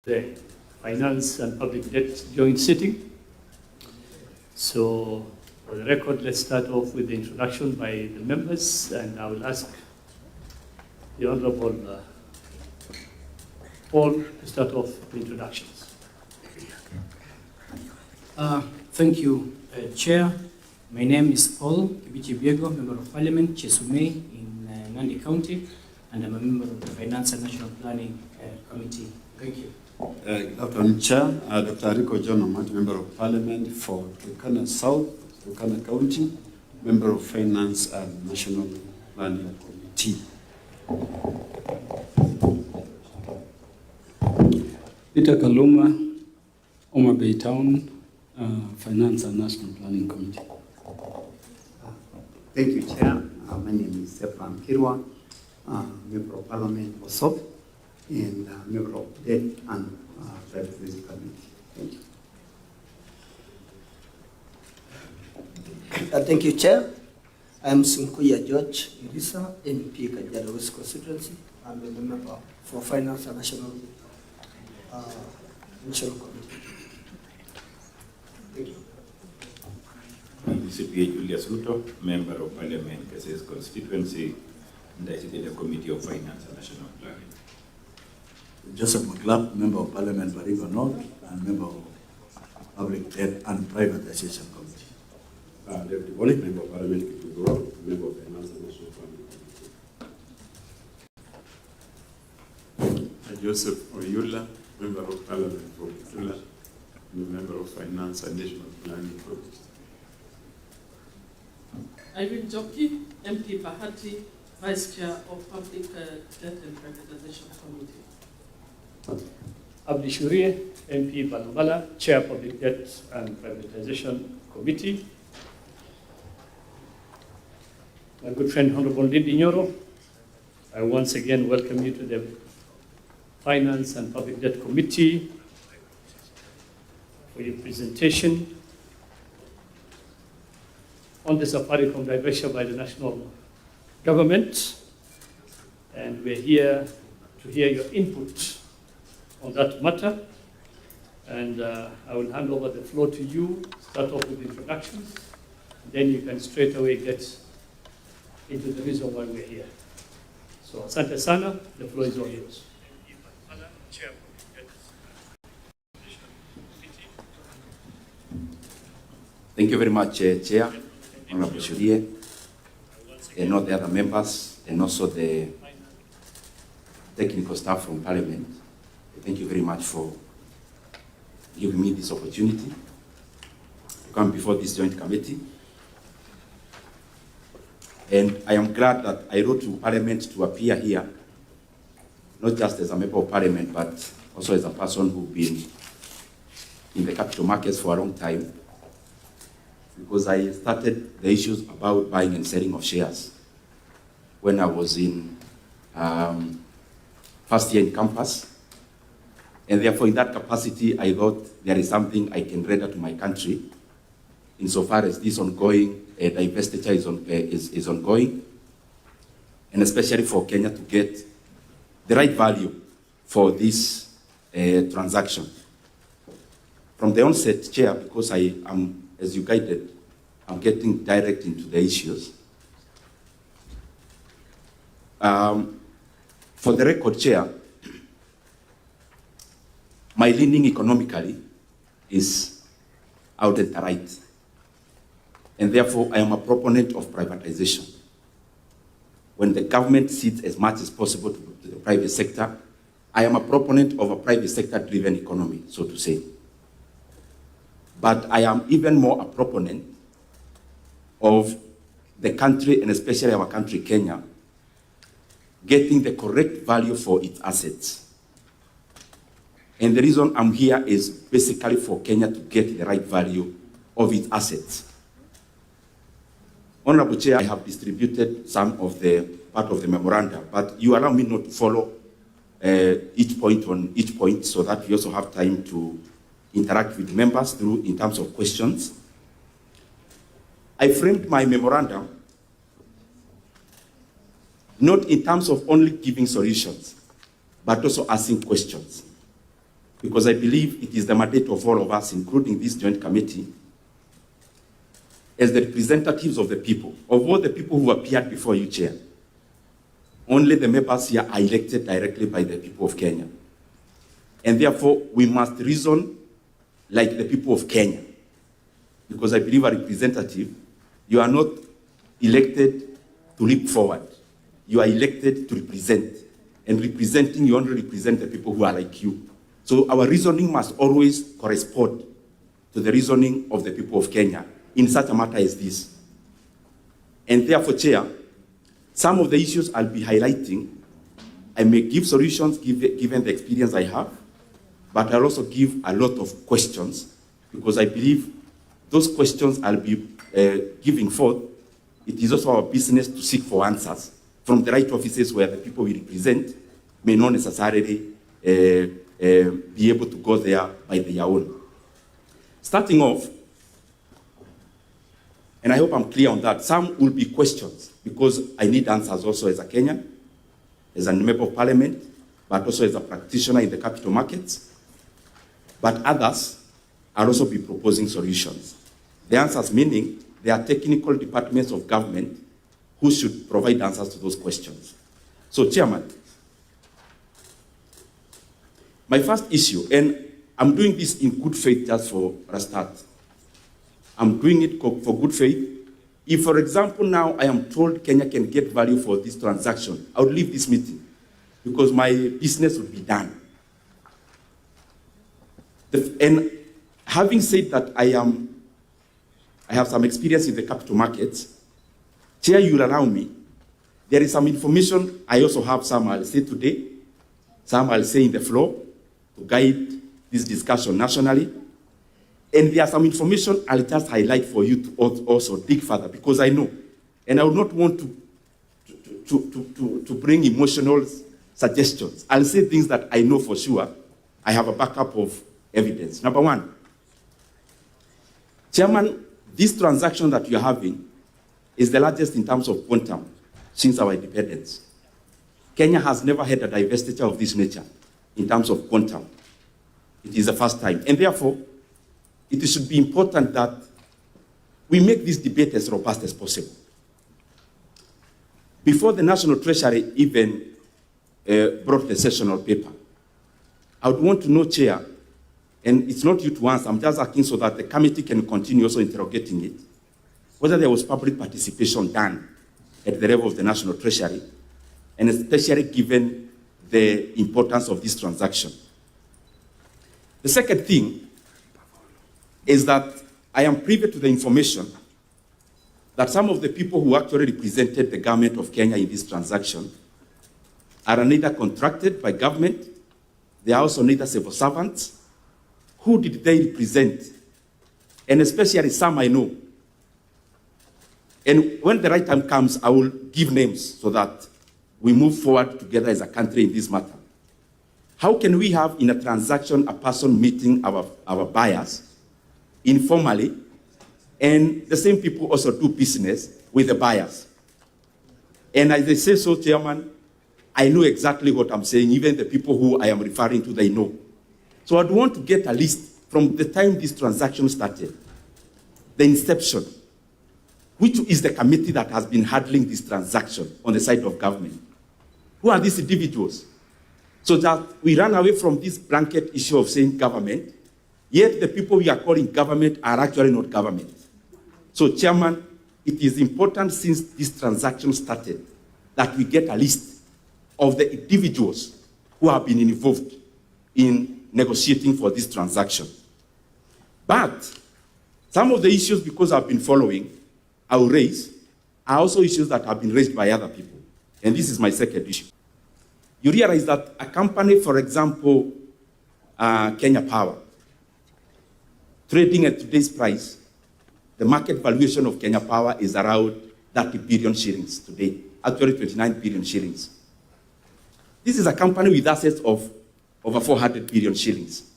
the Finance and Public Debt Joint Sitting. So, for the record, let's start off with the introduction by the members, and I will ask the Honorable Paul to start off the introductions. Thank you, Chair. My name is Paul Kibichi-Biego, Member of Parliament, Chesumei in Nandi County, and I'm a member of the Finance and National Planning Committee. Thank you. Good afternoon, Chair. Dr. Rico John Amat, Member of Parliament for Turkana South, Turkana County, Member of Finance and National Planning Committee. Peter Kaluma, Oma Bay Town, Finance and National Planning Committee. Thank you, Chair. My name is Stefan Kirwa, Member of Parliament for SOP, and Member of Debt and Privatization Committee. Thank you. Thank you, Chair. I am Sunkuya George Irisa, MP Kajiado West Constituency. I'm a member for Finance and National Committee. Thank you. CPA Julius Ruto, Member of Parliament, KSS Constituency, and I sit in the Committee of Finance and National Planning. Joseph McLeod, Member of Parliament, Baringo North, and Member of Public Debt and Privatization Committee. Deputy Boni, Member of Parliament, Kitugoro, Member of Finance and National Planning Committee. Joseph Oyula, Member of Parliament for Kitula, Member of Finance and National Planning Committee. Irene Joki, MP Bahati, Vice Chair of Public Debt and Privatization Committee. Abdi Shurie, MP Balambala, Chair Public Debt and Privatization Committee. My good friend Honorable Ndindi Nyoro, I once again welcome you to the Finance and Public Debt Committee for your presentation on the Safaricom divestiture by the national government. And we're here to hear your input on that matter. And I will hand over the floor to you, start off with introductions, then you can straight away get into the reason why we're here. So, asante sana, the floor is all yours. Thank you very much, Chair, Honorable Shurie, and all the other members, and also the technical staff from Parliament. Thank you very much for giving me this opportunity to come before this joint committee. And I am glad that I wrote to Parliament to appear here, not just as a member of Parliament, but also as a person who's been in the capital markets for a long time, because I started the issues about buying and selling of shares when I was in first year in campus. And therefore, in that capacity, I thought there is something I can render to my country insofar as this ongoing divestiture is ongoing, and especially for Kenya to get the right value for this transaction. From the onset, Chair, because I am, as you guided, I'm getting direct into the issues. For the record, Chair, my leaning economically is out at the right. And therefore, I am a proponent of privatization. When the government cedes as much as possible to the private sector, I am a proponent of a private sector-driven economy, so to say. But I am even more a proponent of the country, and especially our country, Kenya, getting the correct value for its assets. And the reason I'm here is basically for Kenya to get the right value of its assets. Honorable Chair, I have distributed some of the part of the memoranda, but you allow me not to follow each point so that we also have time to interact with members through in terms of questions. I framed my memorandum not in terms of only giving solutions, but also asking questions. because I believe it is the mandate of all of us, including this joint committee, as the representatives of the people, of all the people who appeared before you, Chair. Only the members here are elected directly by the people of Kenya. And therefore, we must reason like the people of Kenya. Because I believe a representative, you are not elected to leap forward. You are elected to represent. And representing, you only represent the people who are like you. So our reasoning must always correspond to the reasoning of the people of Kenya in such a matter as this. And therefore, Chair, some of the issues I'll be highlighting, I may give solutions given the experience I have, but I'll also give a lot of questions, because I believe those questions I'll be giving forth, it is also our business to seek for answers from the right offices where the people we represent may not necessarily be able to go there by their own. Starting off, and I hope I'm clear on that, some will be questions, because I need answers also as a Kenyan, as a member of parliament, but also as a practitioner in the capital markets. But others, I'll also be proposing solutions. The answers meaning there are technical departments of government who should provide answers to those questions. So, Chairman, my first issue, and I'm doing this in good faith just for a start. I'm doing it for good faith. If, for example, now I am told Kenya can get value for this transaction, I would leave this meeting because my business would be done. And having said that, I have some experience in the capital markets. Chair, you'll allow me. There is some information I also have, some I'll say today, some I'll say in the floor to guide this discussion nationally. And there are some information I'll just highlight for you to also dig further, because I know, and I would not want to bring emotional suggestions. I'll say things that I know for sure. I have a backup of evidence. Number one, Chairman, this transaction that you're having is the largest in terms of quantum since our independence. Kenya has never had a divestiture of this nature in terms of quantum. It is the first time. And therefore, it should be important that we make this debate as robust as possible. Before the National Treasury even brought the sessional paper, I would want to know, Chair, and it's not you to answer, I'm just asking so that the committee can continue also interrogating it, whether there was public participation done at the level of the National Treasury, and especially given the importance of this transaction. The second thing is that I am privy to the information that some of the people who actually represented the government of Kenya in this transaction are neither contracted by government, they are also neither civil servants. Who did they represent? And especially some I know. And when the right time comes, I will give names so that we move forward together as a country in this matter. How can we have in a transaction a person meeting our buyers informally, and the same people also do business with the buyers? And as I say so, Chairman, I know exactly what I'm saying. Even the people who I am referring to, they know. So I'd want to get a list from the time this transaction started, the inception, which is the committee that has been handling this transaction on the side of government. Who are these individuals? So that we run away from this blanket issue of saying government, yet the people we are calling government are actually not government. So, Chairman, it is important since this transaction started that we get a list of the individuals who have been involved in negotiating for this transaction. But some of the issues, because I've been following, I will raise, are also issues that have been raised by other people. And this is my second issue. You realize that a company, for example, Kenya Power, trading at today's price, the market valuation of Kenya Power is around 30 billion shillings today, actually 29 billion shillings. This is a company with assets of over 400 billion shillings.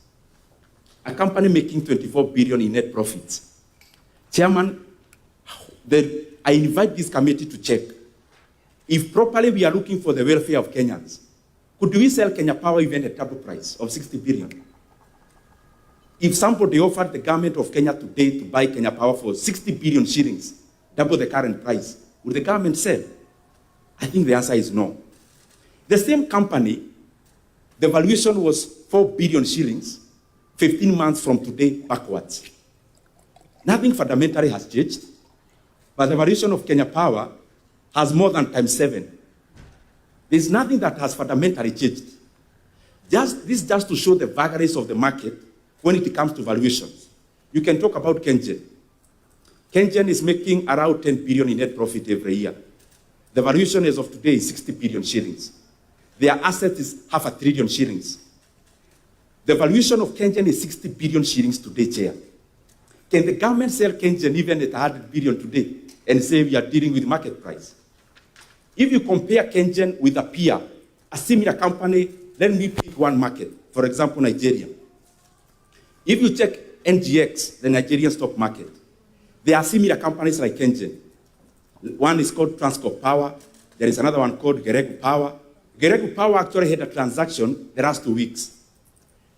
A company making 24 billion in net profits. Chairman, I invite this committee to check if properly we are looking for the welfare of Kenyans. Could we sell Kenya Power even at double price of 60 billion? If somebody offered the government of Kenya today to buy Kenya Power for 60 billion shillings, double the current price, would the government sell? I think the answer is no. The same company, the valuation was 4 billion shillings, 15 months from today backwards. Nothing fundamentally has changed, but the valuation of Kenya Power has more than times 7. There's nothing that has fundamentally changed. This just to show the vagaries of the market when it comes to valuations. You can talk about KenGen. KenGen is making around 10 billion in net profit every year. The valuation as of today is 60 billion shillings. Their asset is 500 billion shillings. The valuation of KenGen is 60 billion shillings today, Chair. Can the government sell KenGen even at 100 billion today and say we are dealing with market price? If you compare KenGen with a peer, a similar company, let me pick one market, for example, Nigeria. If you check NGX, the Nigerian stock market, there are similar companies like KenGen. One is called Transcorp Power. There is another one called Geregu Power. Geregu Power actually had a transaction the last 2 weeks.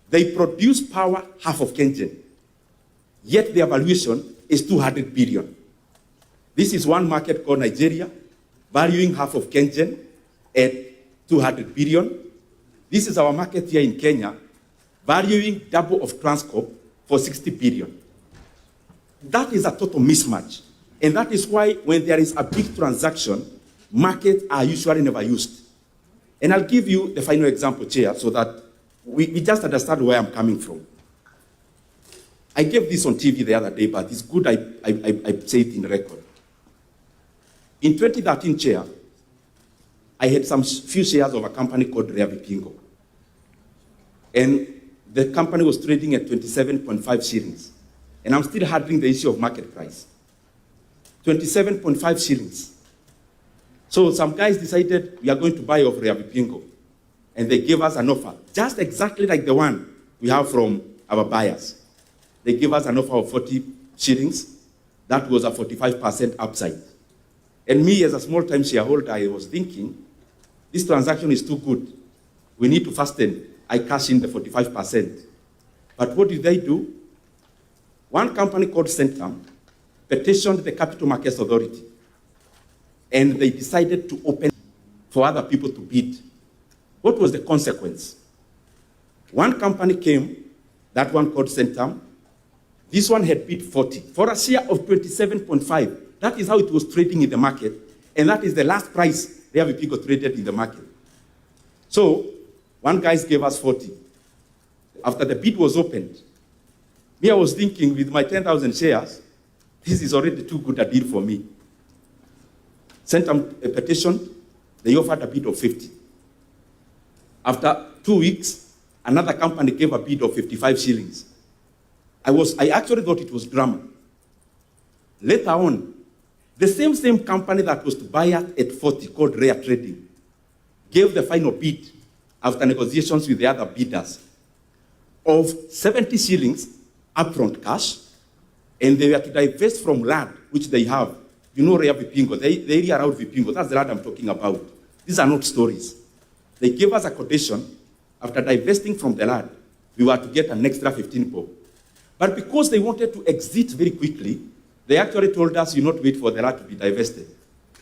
They produce power half of KenGen, yet their valuation is 200 billion. This is one market called Nigeria, valuing half of KenGen at 200 billion. This is our market here in Kenya, valuing double of Transcorp for 60 billion. That is a total mismatch. And that is why when there is a big transaction, markets are usually never used. And I'll give you the final example, Chair, so that we just understand where I'm coming from. I gave this on TV the other day, but it's good I say it in record. In 2013, Chair, I had some few shares of a company called Rea Vipingo. And the company was trading at 27.5 shillings. And I'm still handling the issue of market price. 27.5 shillings. So some guys decided we are going to buy off Rea Vipingo. And they gave us an offer, just exactly like the one we have from our buyers. They gave us an offer of 40 shillings. That was a 45% upside. And me, as a small-time shareholder, I was thinking, this transaction is too good. We need to fasten. I cash in the 45%. But what did they do? One company called Centum petitioned the Capital Markets Authority, and they decided to open for other people to bid. What was the consequence? One company came, that one called Centum. This one had bid 40 for a share of 27.5. That is how it was trading in the market, and that is the last price Rea Vipingo traded in the market. So one guy gave us 40. After the bid was opened, me, I was thinking, with my 10,000 shares, this is already too good a deal for me. Sent a petition, they offered a bid of 50. After 2 weeks, another company gave a bid of 55 shillings. I actually thought it was drama. Later on, the same company that was to buy at 40, called Rare Trading, gave the final bid after negotiations with the other bidders of 70 shillings upfront cash, and they were to divest from land which they have. You know Rea Vipingo, the area around Vipingo, that's the land I'm talking about. These are not stories. They gave us a quotation. After divesting from the land, we were to get an extra 15 bob. But because they wanted to exit very quickly, they actually told us, you not wait for the land to be divested.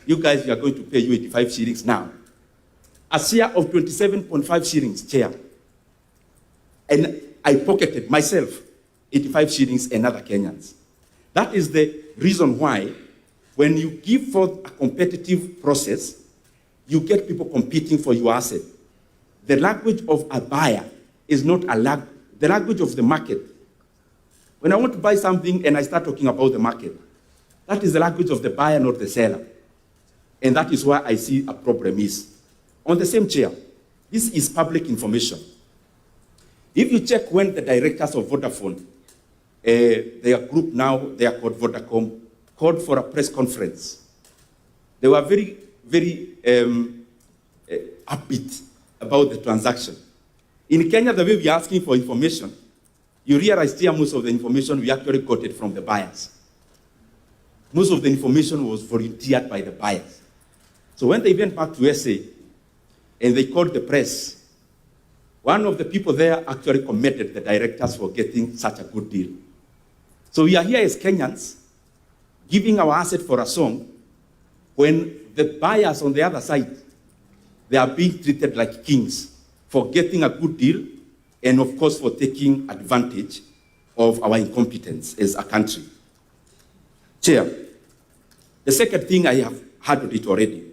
You guys, we are going to pay you 85 shillings now. A share of 27.5 shillings, Chair. And I pocketed myself 85 shillings and other Kenyans. That is the reason why when you give forth a competitive process, you get people competing for your asset. The language of a buyer is not the language of the market. When I want to buy something and I start talking about the market, that is the language of the buyer, not the seller. And that is why I see a problem is. On the same chair, this is public information. If you check when the directors of Vodafone, their group now, they are called Vodacom, called for a press conference, they were very, very upbeat about the transaction. In Kenya, the way we are asking for information, you realize here most of the information we actually got it from the buyers. Most of the information was volunteered by the buyers. So when they went back to SA and they called the press, One of the people there actually commended the directors for getting such a good deal. So we are here as Kenyans, giving our asset for a song, when the buyers on the other side, they are being treated like kings for getting a good deal, and of course for taking advantage of our incompetence as a country. Chair, the second thing I have handled it already.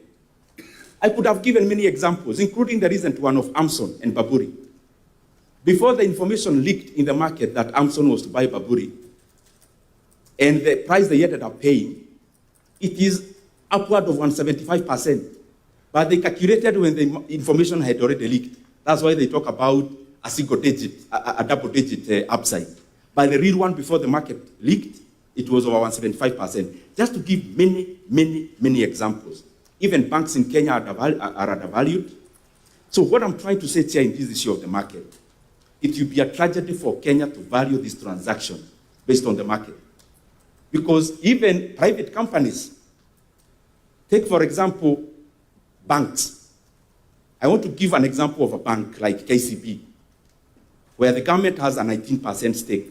I could have given many examples, including the recent one of Amson and Baburi. Before the information leaked in the market that Amson was to buy Baburi, and the price they ended up paying, it is upward of 175%. But they calculated when the information had already leaked. That's why they talk about a single digit, a double digit upside. But the real one before the market leaked, it was over 175%. Just to give many examples. Even banks in Kenya are undervalued. So what I'm trying to say here in this issue of the market, it will be a tragedy for Kenya to value this transaction based on the market. Because even private companies, take for example, banks. I want to give an example of a bank like KCB, where the government has a 19% stake.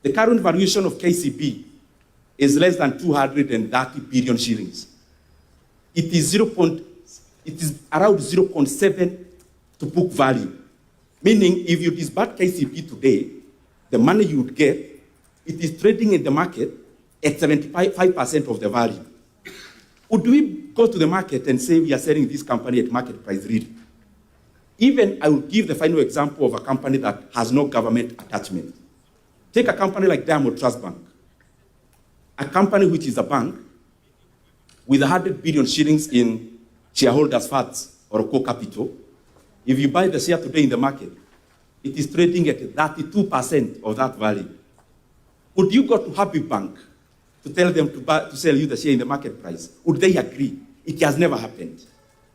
The current valuation of KCB is less than 230 billion shillings. It is around 0.7 to book value. Meaning, if you disburse KCB today, the money you would get, it is trading in the market at 75% of the value. Would we go to the market and say we are selling this company at market price really? Even I will give the final example of a company that has no government attachment. Take a company like Diamond Trust Bank, a company which is a bank with 100 billion shillings in shareholders' funds or co-capital. If you buy the share today in the market, it is trading at 32% of that value. Would you go to Happy Bank to tell them to sell you the share in the market price? Would they agree? It has never happened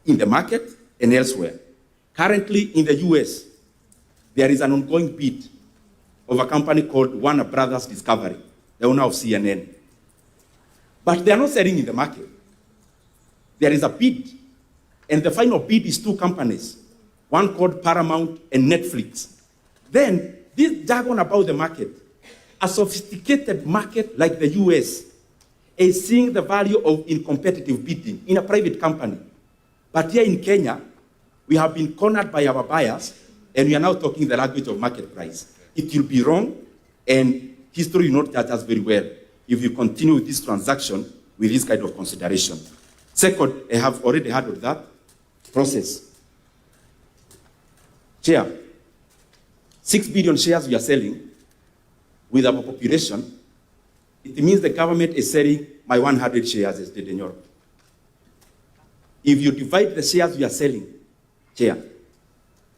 in the market and elsewhere. Currently in the US, there is an ongoing bid of a company called Warner Brothers Discovery, the owner of CNN. But they are not selling in the market. There is a bid, and the final bid is two companies, one called Paramount and Netflix. Then, this jargon about the market, a sophisticated market like the US is seeing the value in competitive bidding in a private company. But here in Kenya, we have been cornered by our buyers, and we are now talking the language of market price. It will be wrong, and history will not judge us very well if you continue with this transaction with this kind of consideration. Second, I have already handled that process. Chair, 6 billion shares we are selling with our population. It means the government is selling my 100 shares as did in Europe. If you divide the shares we are selling, Chair,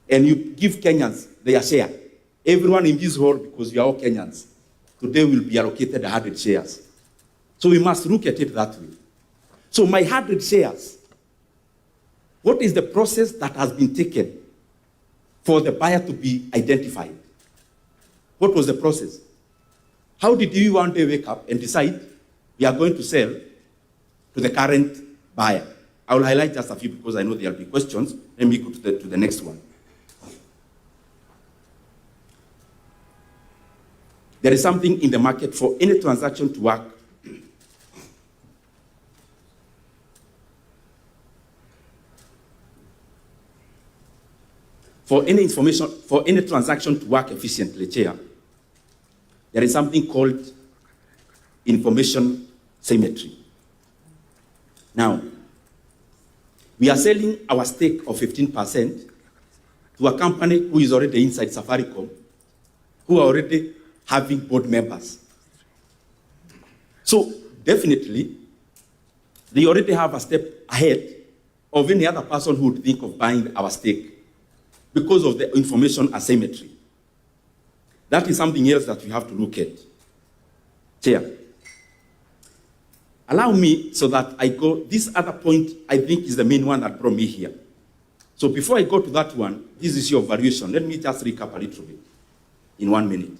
and you give Kenyans their share, everyone in this hall, because we are all Kenyans, today will be allocated 100 shares. So we must look at it that way. So my 100 shares, what is the process that has been taken for the buyer to be identified? What was the process? How did you one day wake up and decide we are going to sell to the current buyer? I will highlight just a few because I know there will be questions. Let me go to the next one. There is something in the market for any transaction to work. For any transaction to work efficiently, Chair, there is something called information symmetry. Now, we are selling our stake of 15% to a company who is already inside Safaricom, who are already having board members. So, definitely, they already have a step ahead of any other person who would think of buying our stake because of the information asymmetry. That is something else that we have to look at. Chair, allow me so that I go, this other point I think is the main one that brought me here. So before I go to that one, this issue of valuation, let me just recap a little bit in 1 minute.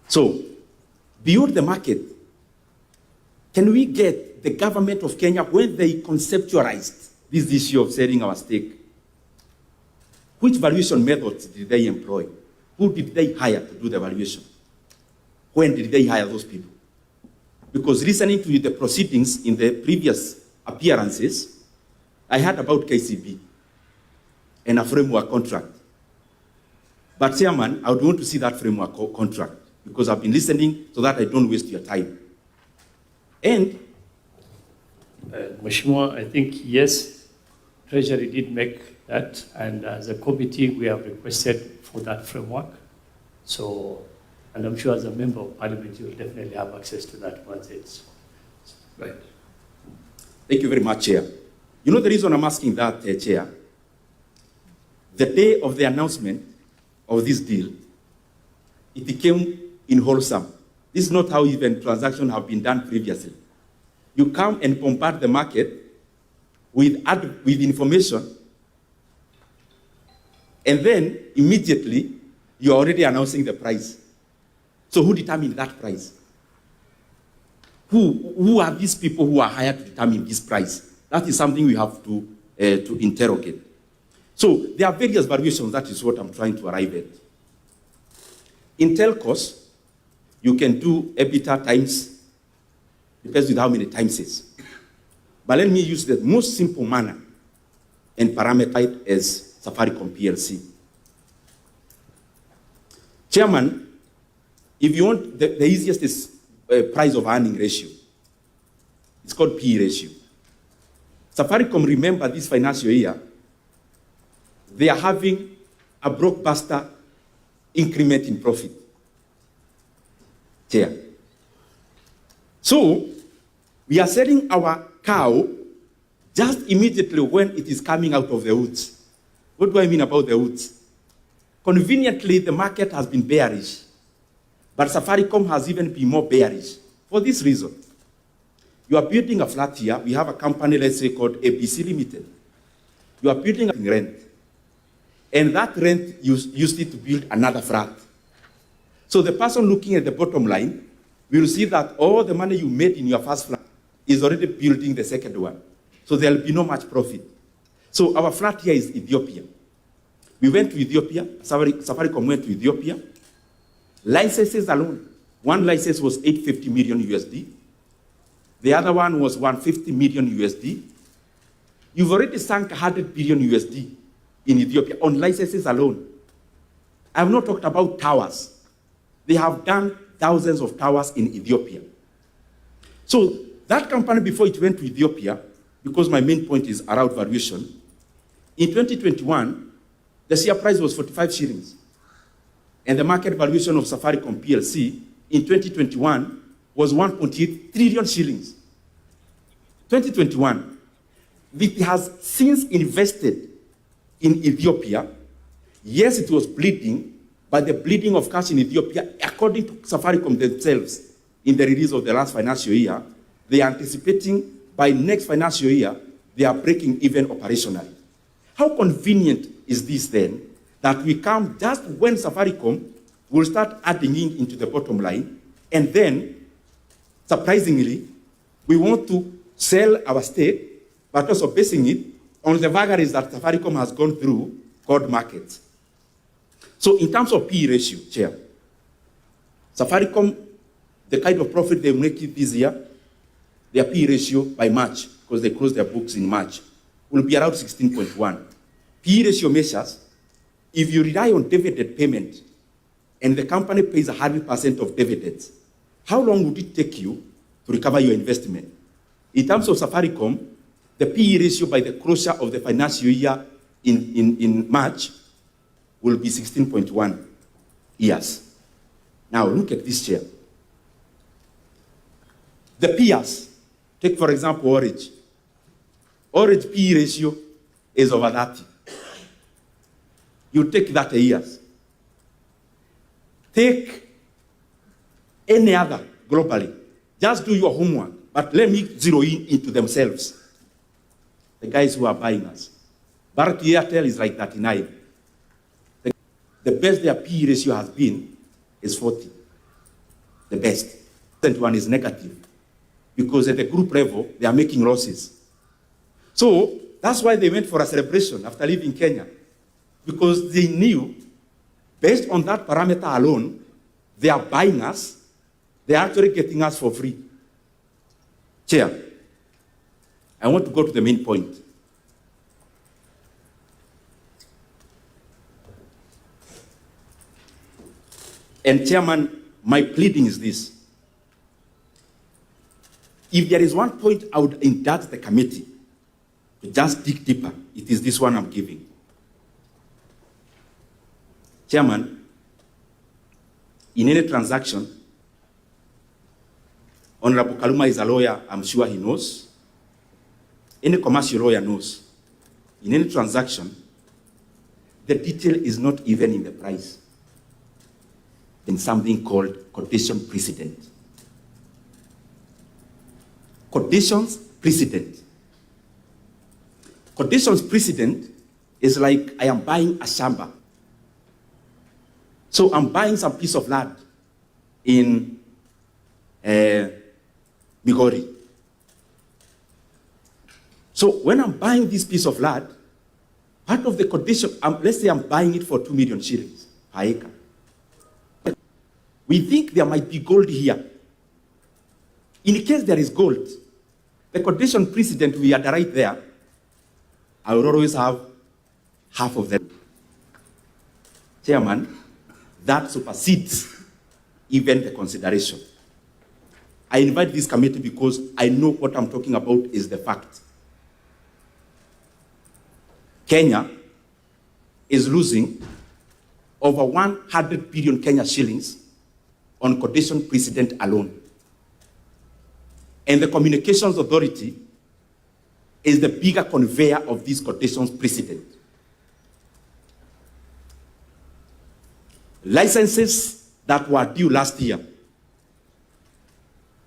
So, beyond the market, can we get the government of Kenya, when they conceptualized this issue of selling our stake, Which valuation methods did they employ? Who did they hire to do the valuation? When did they hire those people? Because listening to the proceedings in the previous appearances, I heard about KCB and a framework contract. But Chairman, I would want to see that framework contract because I've been listening so that I don't waste your time. And Mheshimiwa, I think, yes, Treasury did make that, and as a committee, we have requested for that framework. So, and I'm sure as a member of Parliament, you will definitely have access to that once it's right. Thank you very much, Chair. You know the reason I'm asking that, Chair? The day of the announcement of this deal, it became unwholesome. This is not how even transactions have been done previously. You come and bombard the market with information, and then immediately you're already announcing the price. So who determined that price? Who are these people who are hired to determine this price? That is something we have to interrogate. So there are various variations. That is what I'm trying to arrive at. In telcos, you can do EBITDA times, depends on how many times it is. But let me use the most simple manner and parameter it as Safaricom PLC. Chairman, if you want, the easiest is price of earning ratio. It's called P ratio. Safaricom, remember this financial year, they are having a blockbuster increment in profit. Chair. So, we are selling our cow just immediately when it is coming out of the woods. What do I mean about the woods? Conveniently, the market has been bearish, but Safaricom has even been more bearish. For this reason, you are building a flat here. We have a company, let's say, called ABC Limited. You are building a rent, and that rent used it to build another flat. So the person looking at the bottom line will see that all the money you made in your first flat is already building the second one. So there will be no much profit. So our flat here is Ethiopia. We went to Ethiopia. Safaricom went to Ethiopia. Licenses alone. One license was 850 million USD. The other one was 150 million USD. You've already sunk 100 billion USD in Ethiopia on licenses alone. I have not talked about towers. They have done thousands of towers in Ethiopia. So that company, before it went to Ethiopia, because my main point is around valuation, in 2021, the share price was 45 shillings. And the market valuation of Safaricom PLC in 2021 was 1.8 trillion shillings. 2021. It has since invested in Ethiopia. Yes, it was bleeding, but the bleeding of cash in Ethiopia, according to Safaricom themselves, in the release of the last financial year, they are anticipating by next financial year, they are breaking even operationally. How convenient is this then, that we come just when Safaricom will start adding into the bottom line, and then, surprisingly, we want to sell our stake, but also basing it on the vagaries that Safaricom has gone through called markets. So in terms of P ratio, Chair, Safaricom, the kind of profit they make this year, their P ratio by March, because they close their books in March, will be around 16.1. P ratio measures, if you rely on dividend payment and the company pays 100% of dividends, how long would it take you to recover your investment? In terms of Safaricom, the P ratio by the closure of the financial year in March will be 16.1 years. Now look at this, Chair. The peers, take for example Orange. Orange P ratio is over 30. You take that years. Take any other globally. Just do your homework, but let me zero in into themselves. The guys who are buying us. Bharat Airtel is like 39. The best their P ratio has been is 40. The best. The one is negative. Because at the group level, they are making losses. So that's why they went for a celebration after leaving Kenya. because they knew, based on that parameter alone, they are buying us, they are actually getting us for free. Chair, I want to go to the main point. And Chairman, my pleading is this. If there is one point I would indulge the committee to just dig deeper, it is this one I'm giving. Chairman, in any transaction, Honorable Kaluma is a lawyer, I'm sure he knows. Any commercial lawyer knows. In any transaction, the detail is not even in the price. In something called quotation precedent. Quotations precedent. Quotations precedent is like I am buying a shamba. So I'm buying some piece of land in Migori. So when I'm buying this piece of land, part of the quotation, let's say I'm buying it for 2 million shillings per acre. We think there might be gold here. In case there is gold, the quotation precedent we had right there, I will always have half of them. Chairman, that supersedes even the consideration. I invite this committee because I know what I'm talking about is the fact. Kenya is losing over 100 billion Kenya shillings on quotation precedent alone. And the Communications Authority is the bigger conveyor of these quotations precedent. Licenses that were due last year,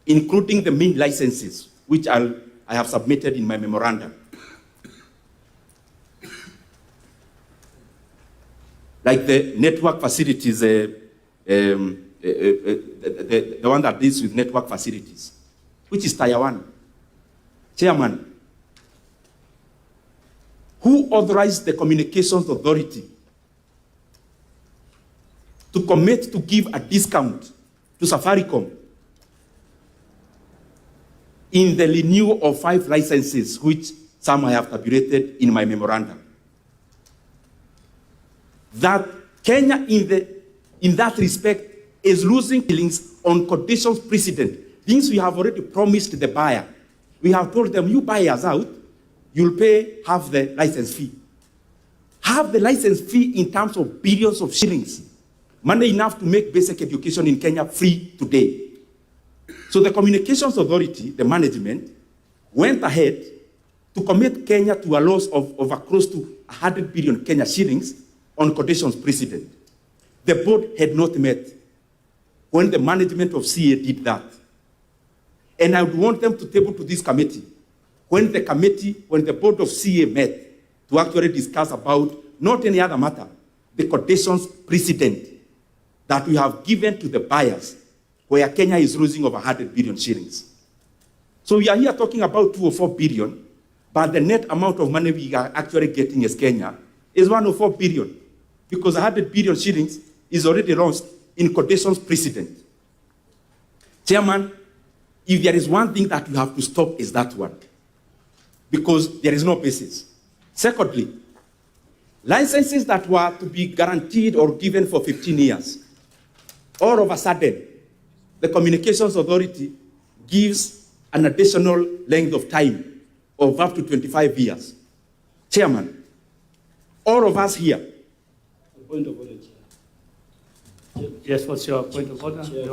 including the main licenses, which I have submitted in my memorandum. Like the network facilities, the one that deals with network facilities, which is Tier 1. Chairman, who authorized the Communications Authority to commit to give a discount to Safaricom in the renewal of 5 licenses, which some I have tabulated in my memorandum? That Kenya, in that respect, is losing feelings on quotations precedent. Things we have already promised the buyer. We have told them, you buy us out, you'll pay half the license fee. Half the license fee in terms of billions of shillings. Money enough to make basic education in Kenya free today. So the Communications Authority, the management, went ahead to commit Kenya to a loss of over close to 100 billion Kenya shillings on quotations precedent. The board had not met when the management of CA did that. And I would want them to table to this committee when the board of CA met to actually discuss about not any other matter, the quotations precedent that we have given to the buyers where Kenya is losing over 100 billion shillings. So we are here talking about 2 or 4 billion, but the net amount of money we are actually getting as Kenya is 104 billion, because 100 billion shillings is already lost in quotations precedent. Chairman, if there is one thing that you have to stop is that one, because there is no basis. Secondly, licenses that were to be guaranteed or given for 15 years, all of a sudden, the Communications Authority gives an additional length of time of up to 25 years. Chairman, all of us here. Point of order, Chair. Yes, what's your point of order? Chair,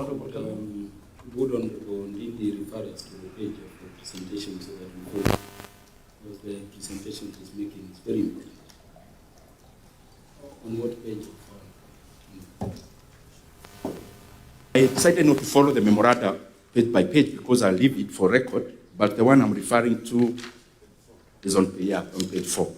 would Honorable Ndindi refer us to the page of the presentation so that we vote? Because the presentation he's making is very important. On what page of I decided not to follow the memoranda page by page because I leave it for record, but the one I'm referring to is on page 4.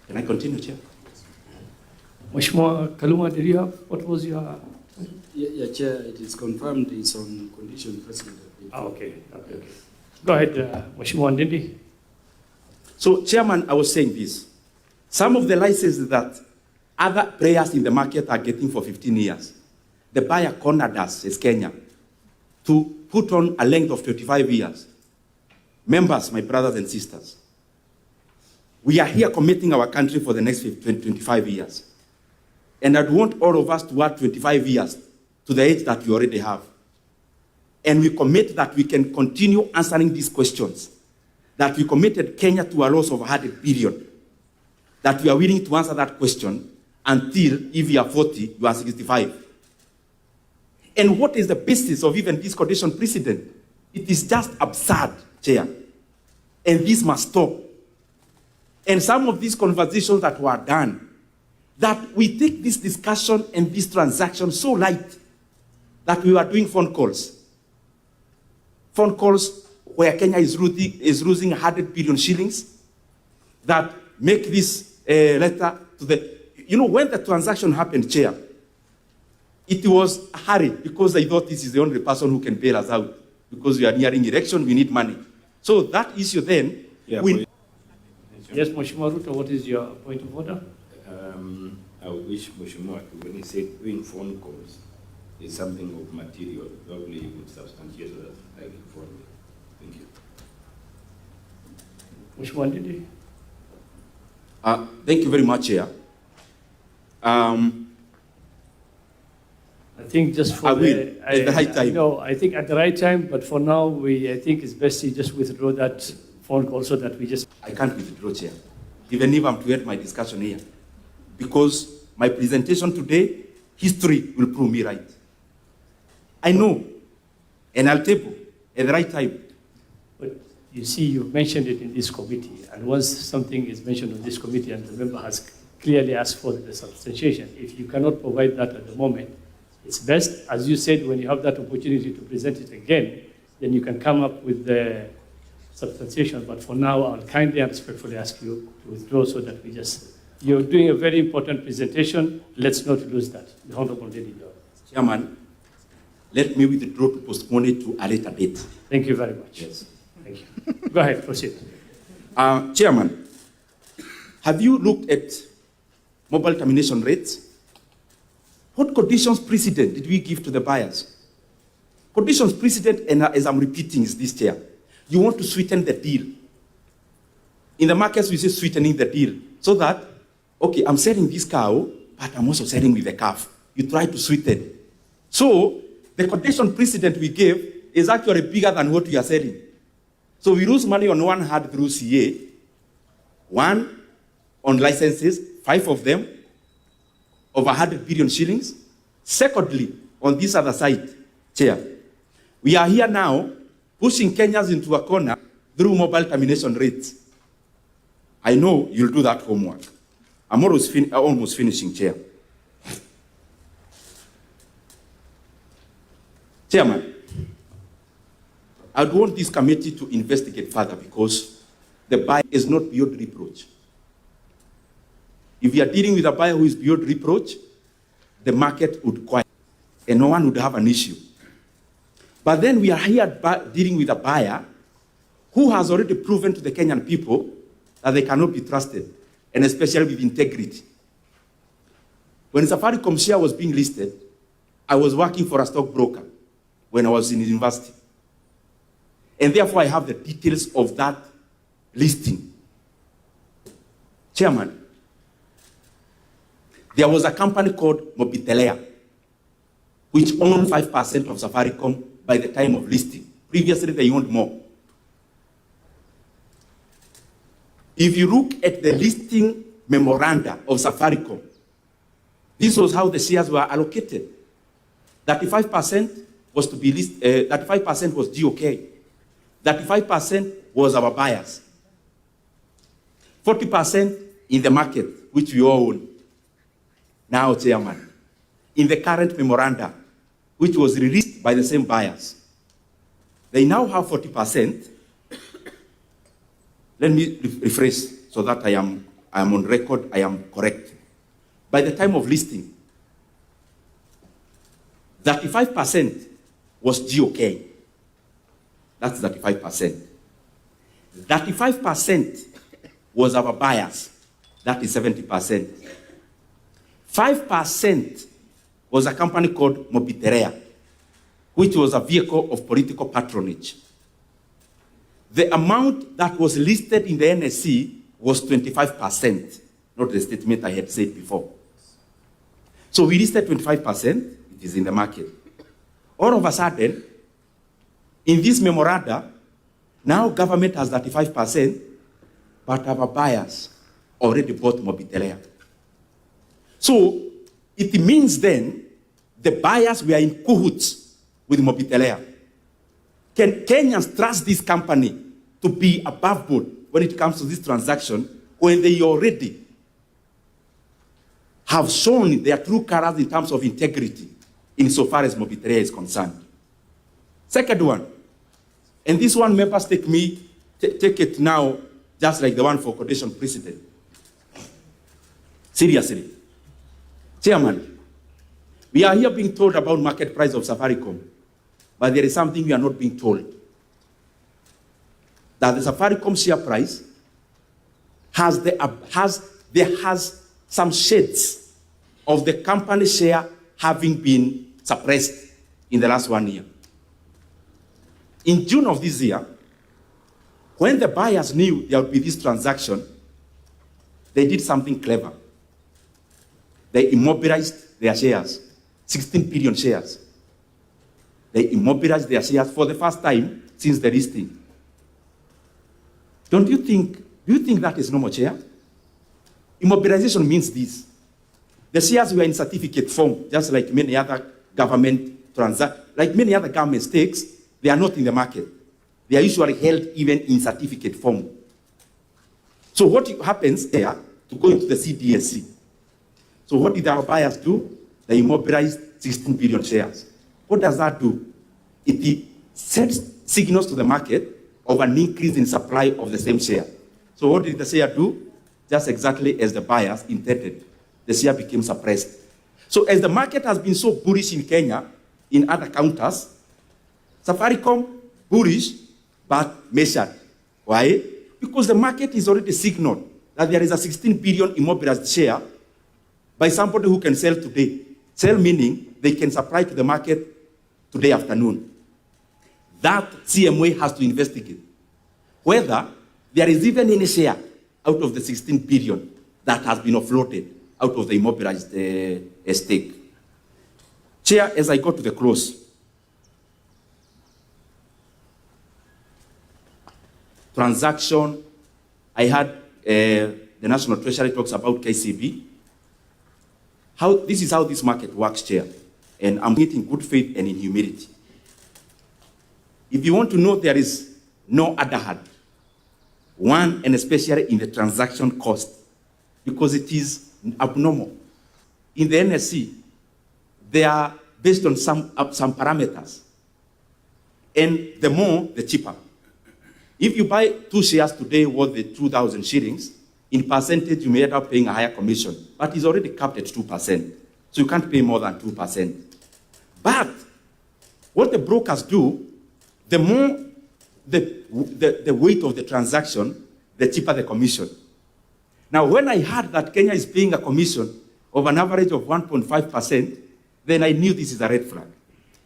Can I continue, Chair? Mheshimiwa Kaluma, did you have, what was your? Yeah, Chair, it is confirmed it's on condition precedent. Okay. Go ahead, Mheshimiwa Ndindi. So, Chairman, I was saying this. Some of the licenses that other players in the market are getting for 15 years, the buyer cornered us as Kenya to put on a length of 25 years. Members, my brothers and sisters, we are here committing our country for the next 25 years. And I'd want all of us to add 25 years to the age that we already have. And we commit that we can continue answering these questions, that we committed Kenya to a loss of 100 billion, that we are willing to answer that question until, if you are 40, you are 65. And what is the basis of even this condition precedent? It is just absurd, Chair. And this must stop. And some of these conversations that were done, that we take this discussion and this transaction so light that we were doing phone calls. Phone calls where Kenya is losing 100 billion shillings that make this letter to the... You know, when the transaction happened, Chair, it was a hurry because I thought this is the only person who can bail us out because we are nearing election, we need money. So that issue then... Yes, Mheshimiwa Ruto, what is your point of order? I wish Mheshimiwa, when he said doing phone calls is something of material, probably you would substantiate that. I will follow it. Thank you. Mheshimiwa Ndindi. Thank you very much, Chair. I think just for at the right time. No, I think at the right time, but for now, I think it's best to just withdraw that phone call so that we just... I can't withdraw, Chair, even if I'm to end my discussion here. Because my presentation today, history will prove me right. I know, and I'll table at the right time. But you see, you've mentioned it in this committee, and once something is mentioned in this committee and the member has clearly asked for the substantiation, if you cannot provide that at the moment, it's best, as you said, when you have that opportunity to present it again, then you can come up with the substantiation. But for now, I'll kindly and respectfully ask you to withdraw so that we just... You're doing a very important presentation. Let's not lose that. The Honorable Lady. Chairman, let me withdraw to postpone it to a later date. Thank you very much. Yes. Thank you. Go ahead, proceed. Chairman, have you looked at mobile termination rates? What conditions precedent did we give to the buyers? Conditions precedent, and as I'm repeating, is this, Chair. You want to sweeten the deal. In the markets, we say sweetening the deal. So that, okay, I'm selling this cow, but I'm also selling with the calf. You try to sweeten. So, the condition precedent we gave is actually bigger than what we are selling. So we lose money on one hand through CA, one on licenses, 5 of them, over 100 billion shillings. Secondly, on this other side, Chair, we are here now pushing Kenyans into a corner through mobile termination rates. I know you'll do that homework. I'm almost finishing, Chair. Chairman, I'd want this committee to investigate further because the buyer is not beyond reproach. If we are dealing with a buyer who is beyond reproach, the market would quiet and no one would have an issue. But then we are here dealing with a buyer who has already proven to the Kenyan people that they cannot be trusted, and especially with integrity. When Safaricom share was being listed, I was working for a stockbroker when I was in university. And therefore, I have the details of that listing. Chairman, there was a company called Mobitelea, which owned 5% of Safaricom by the time of listing. Previously, they owned more. If you look at the listing memoranda of Safaricom, this was how the shares were allocated. 35% was to be listed, 35% was GoK. 35% was our buyers. 40% in the market, which we all own. Now, Chairman, in the current memoranda, which was released by the same buyers, they now have 40%. Let me rephrase so that I am on record, I am correct. by the time of listing, 35% was GoK. That's 35%. 35% was our buyers. That is 70%. 5% was a company called Mobiterea, which was a vehicle of political patronage. The amount that was listed in the NSC was 25%, not the statement I had said before. So we listed 25%, it is in the market. All of a sudden, in this memoranda, now government has 35%, but our buyers already bought Mobiterea. So it means then the buyers were in cahoots with Mobiterea. Can Kenyans trust this company to be above board when it comes to this transaction when they already have shown their true colors in terms of integrity insofar as Mobiterea is concerned? Second one, and this one members take it now just like the one for quotation precedent. Seriously. Chairman, we are here being told about market price of Safaricom, but there is something we are not being told. That the Safaricom share price has some shades of the company share having been suppressed in the last 1 year. In June of this year, when the buyers knew there would be this transaction, they did something clever. They immobilized their shares, 16 billion shares. They immobilized their shares for the first time since the listing. Do you think that is normal, Chair? Immobilization means this. The shares were in certificate form, just like many other government stakes, they are not in the market. They are usually held even in certificate form. So what happens there to go into the CDSC? So what did our buyers do? They immobilized 16 billion shares. What does that do? It sends signals to the market of an increase in supply of the same share. So what did the share do? Just exactly as the buyers intended. The share became suppressed. So as the market has been so bullish in Kenya, in other counters, Safaricom, bullish, but measured. Why? Because the market is already signaled that there is a 16 billion immobilized share by somebody who can sell today. Sell meaning they can supply to the market today afternoon. That CMA has to investigate whether there is even any share out of the 16 billion that has been offloaded out of the immobilized stake. Chair, as I go to the close, transaction, I had the National Treasury talks about KCB. This is how this market works, Chair. And I'm doing it in good faith and in humility. If you want to know, there is no other hand. One, and especially in the transaction cost, because it is abnormal. In the NSC, they are based on some parameters. And the more, the cheaper. If you buy 2 shares today worth the 2,000 shillings, in percentage, you may end up paying a higher commission, but it's already capped at 2%. So you can't pay more than 2%. But what the brokers do, the more the weight of the transaction, the cheaper the commission. Now, when I heard that Kenya is paying a commission of an average of 1.5%, then I knew this is a red flag.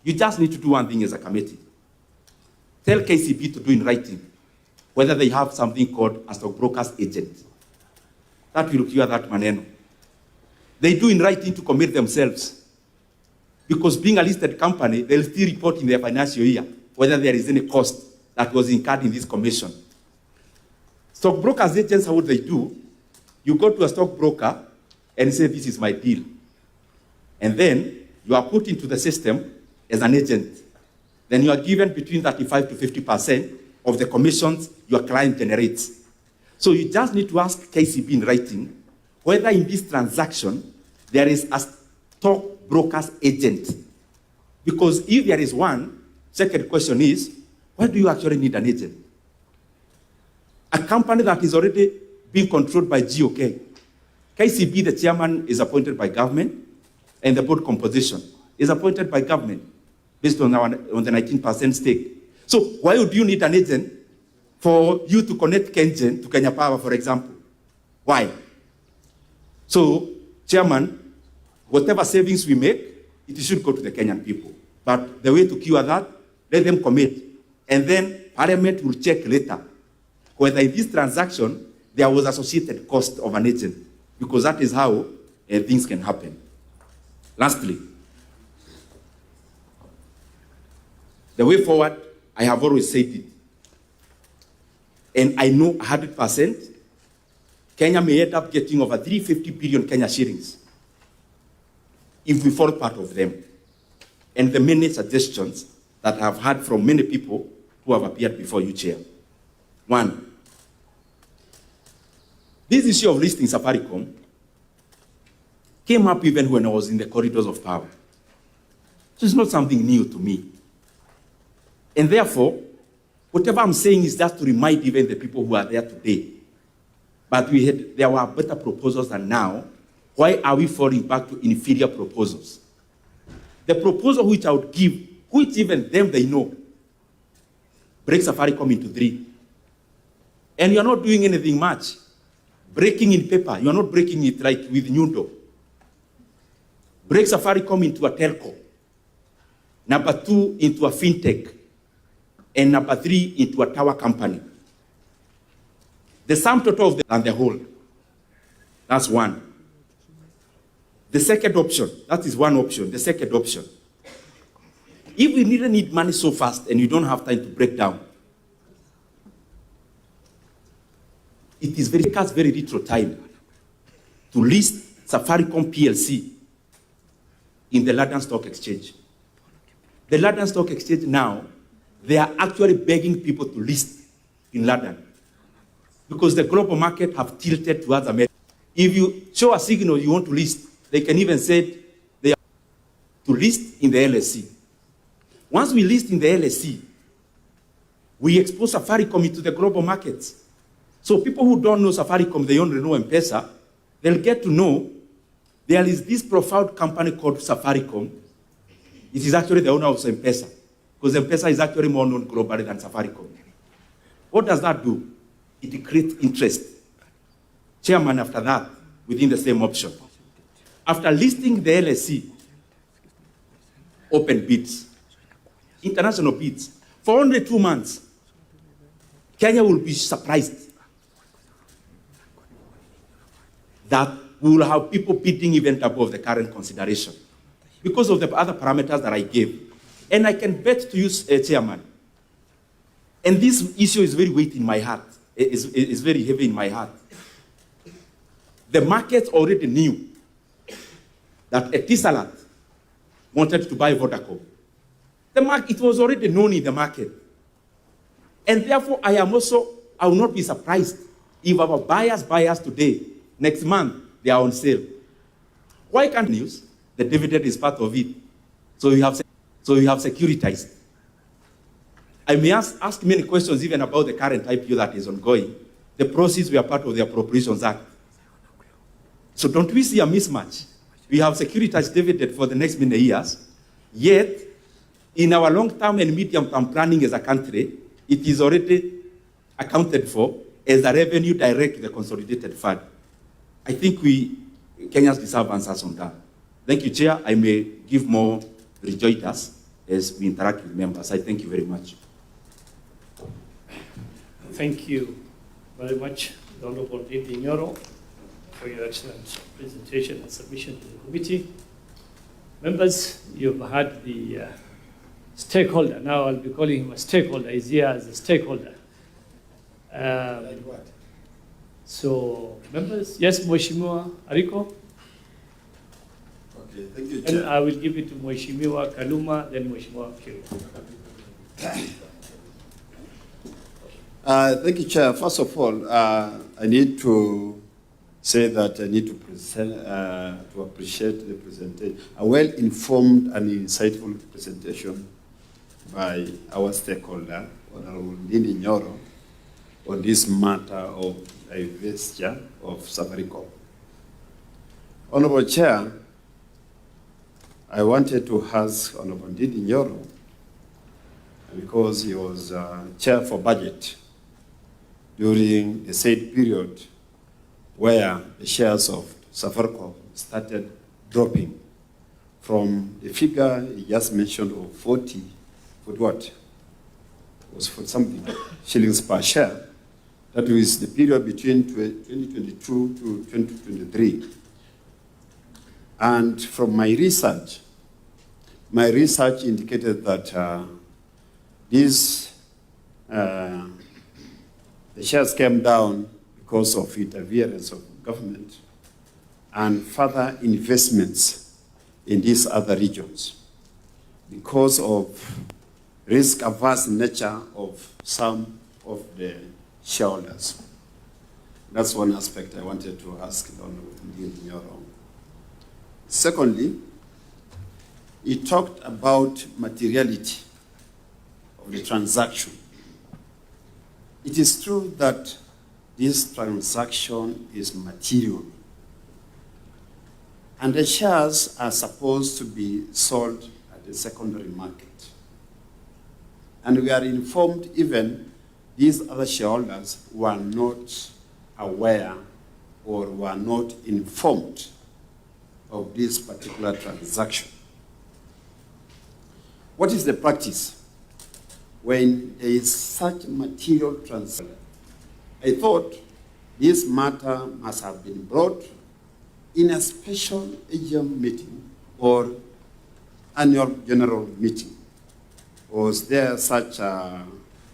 You just need to do one thing as a committee. Tell KCB to do in writing whether they have something called a stockbroker's agent. That will cure that maneno. They do in writing to commit themselves. Because being a listed company, they'll still report in their financial year whether there is any cost that was incurred in this commission. Stockbrokers agents, how would they do? You go to a stockbroker and say, this is my deal. And then you are put into the system as an agent. Then you are given between 35 to 50% of the commissions your client generates. So you just need to ask KCB in writing whether in this transaction there is a stockbroker's agent. Because if there is one, second question is, why do you actually need an agent? A company that is already being controlled by GoK, KCB, the chairman, is appointed by government, and the board composition is appointed by government based on the 19% stake. So why would you need an agent for you to connect Kengen to Kenya Power, for example? Why? So, chairman, whatever savings we make, it should go to the Kenyan people. But the way to cure that, let them commit. And then Parliament will check later whether in this transaction there was associated cost of an agent, because that is how things can happen. Lastly, the way forward, I have always said it, and I know 100%, Kenya may end up getting over 350 billion Kenya shillings if we follow part of them. And the many suggestions that I have heard from many people who have appeared before you, Chair. One, this issue of listing Safaricom came up even when I was in the corridors of power. So it's not something new to me. And therefore, whatever I'm saying is just to remind even the people who are there today. But there were better proposals than now. Why are we falling back to inferior proposals? The proposal which I would give, which even them they know, break Safaricom into 3. And you're not doing anything much. Breaking in paper, you're not breaking it like with Nyoro. Break Safaricom into a telco. Number 2, into a fintech. And number 3, into a tower company. The sum total of and the whole. That's one. The second option, that is one option. The second option, if we really need money so fast and you don't have time to break down, it is very little time to list Safaricom PLC in the London Stock Exchange. The London Stock Exchange now, they are actually begging people to list in London because the global market have tilted towards America. If you show a signal you want to list, they can even say they are to list in the LSE. Once we list in the LSE, we expose Safaricom into the global markets. So people who don't know Safaricom, they only know M-Pesa, they'll get to know there is this profound company called Safaricom. It is actually the owner of M-Pesa, because M-Pesa is actually more known globally than Safaricom. What does that do? It creates interest. Chairman, after that, within the same option. After listing the LSE, open bids, international bids, for only 2 months, Kenya will be surprised that we will have people bidding even above the current consideration because of the other parameters that I gave. And I can bet to you, Chairman, and this issue is very weighty in my heart, is very heavy in my heart. The market already knew that Etisalat wanted to buy Vodacom. It was already known in the market. And therefore, I will not be surprised if our buyers today, next month, they are on sale. Why can't news? The dividend is part of it. So you have securitized. I may ask many questions even about the current IPO that is ongoing. The proceeds were part of the Appropriations Act. So don't we see a mismatch? We have securitized dividend for the next many years, yet in our long-term and medium-term planning as a country, it is already accounted for as a revenue direct to the consolidated fund. I think Kenyans deserve answers on that. Thank you, Chair. I may give more rejoinders as we interact with members. I thank you very much. Thank you very much, the Honorable Ndindi Nyoro, for your excellent presentation and submission to the committee. Members, you've had the stakeholder. Now I'll be calling him a stakeholder. He's here as a stakeholder. So, members, yes, Mheshimiwa Ariko? Okay, thank you, Chair. And I will give it to Mheshimiwa Kaluma, then Mheshimiwa Kiru. Thank you, Chair. First of all, I need to say that I need to to appreciate the presentation, a well-informed and insightful presentation by our stakeholder, Honorable Ndindi Nyoro, on this matter of divestiture of Safaricom. Honorable Chair, I wanted to ask Honorable Ndindi Nyoro, because he was chair for budget during the said period where the shares of Safaricom started dropping from the figure he just mentioned of 40 what? Was for something shillings per share. That was the period between 2022 to 2023. And from my research indicated that the shares came down because of interference of government and further investments in these other regions because of risk-averse nature of some of the shareholders. That's one aspect I wanted to ask Honorable Ndindi Nyoro. Secondly, he talked about materiality of the transaction. It is true that this transaction is material, and the shares are supposed to be sold at the secondary market. And we are informed even these other shareholders were not aware or were not informed of this particular transaction. What is the practice when there is such material transaction? I thought this matter must have been brought in a special AGM meeting or annual general meeting. Was there such a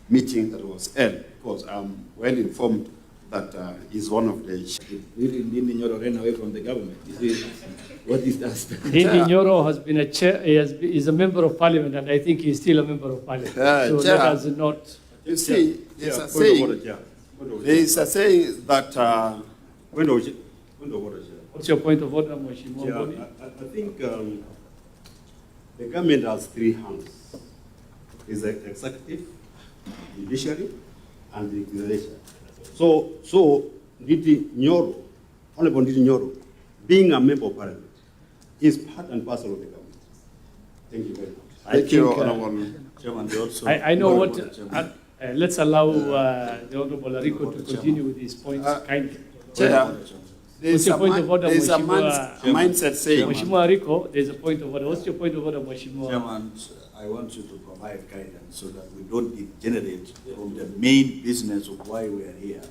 meeting that was held? Because I'm well informed that he's one of the... Really, Ndindi Nyoro ran away from the government. What is that? Ndindi Nyoro has been a chair, is a member of parliament, and I think he's still a member of parliament. So Chair, that has not... You see, there's a saying that... What's your point of order, Mheshimiwa Yeah, Mboni? I think the government has three hands. It's the executive, judiciary, and the legislature. So Ndindi Nyoro, Honorable Ndindi Nyoro, being a member of parliament, is part and parcel of the government. Thank you very much. Thank you, Honorable Chairman. I know what... let's allow the Honorable Ariko to continue with his points kindly. Chair, What's your point of order, there's a Mheshimiwa? mindset saying... Mheshimiwa Ariko, there's a point of order. What's your point of order, Mheshimiwa? Chairman, I want you to provide guidance so that we don't degenerate from the main business of why we are here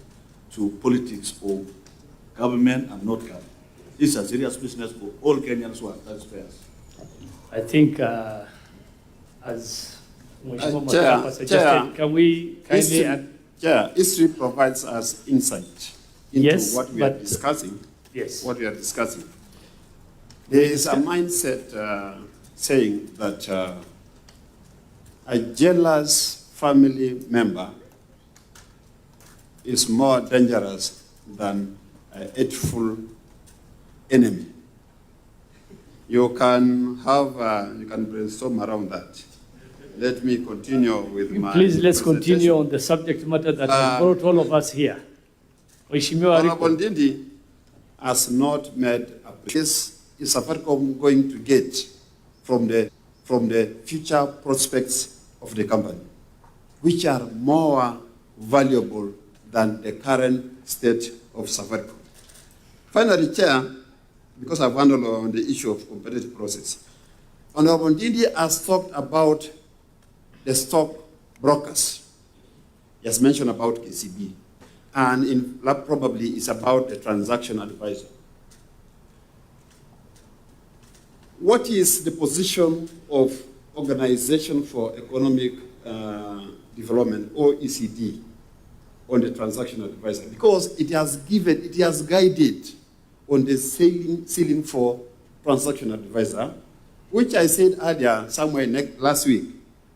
to politics of government and not government. This is a serious business for all Kenyans who are taxpayers. I think, as Mheshimiwa Chair, Makapa suggested, can we kindly... History provides us insight into Yes, what we are but- discussing. Yes. What we are discussing. There is a mindset saying that a jealous family member is more dangerous than a hateful enemy. You can brainstorm around that. Let me continue with my... Please, let's presentation. continue on the subject matter that has brought all of us here. Mheshimiwa Honorable Ariko. Ndindi has not made a place. Is Safaricom going to get from the future prospects of the company, which are more valuable than the current state of Safaricom? Finally, Chair, because I've handled on the issue of competitive process, Honorable Ndindi has talked about the stock brokers. He has mentioned about KCB, and probably it's about the transaction advisor. What is the position of Organization for Economic Development, OECD, on the transaction advisor? Because it has guided on the ceiling for transaction advisor, which I said earlier, somewhere last week,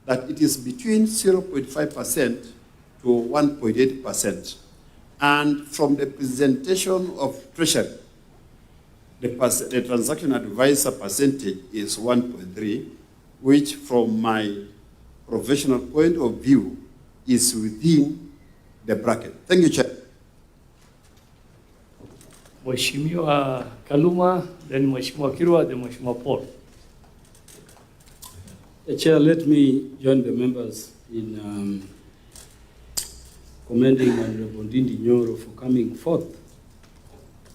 that it is between 0.5% to 1.8%. And from the presentation of Treasury, the transaction advisor percentage is 1.3, which from my professional point of view is within the bracket. Thank you, Chair. Mheshimiwa Kaluma, then Mheshimiwa Kirwa, then Mheshimiwa Paul. Chair, let me join the members in commending Honorable Ndindi Nyoro for coming forth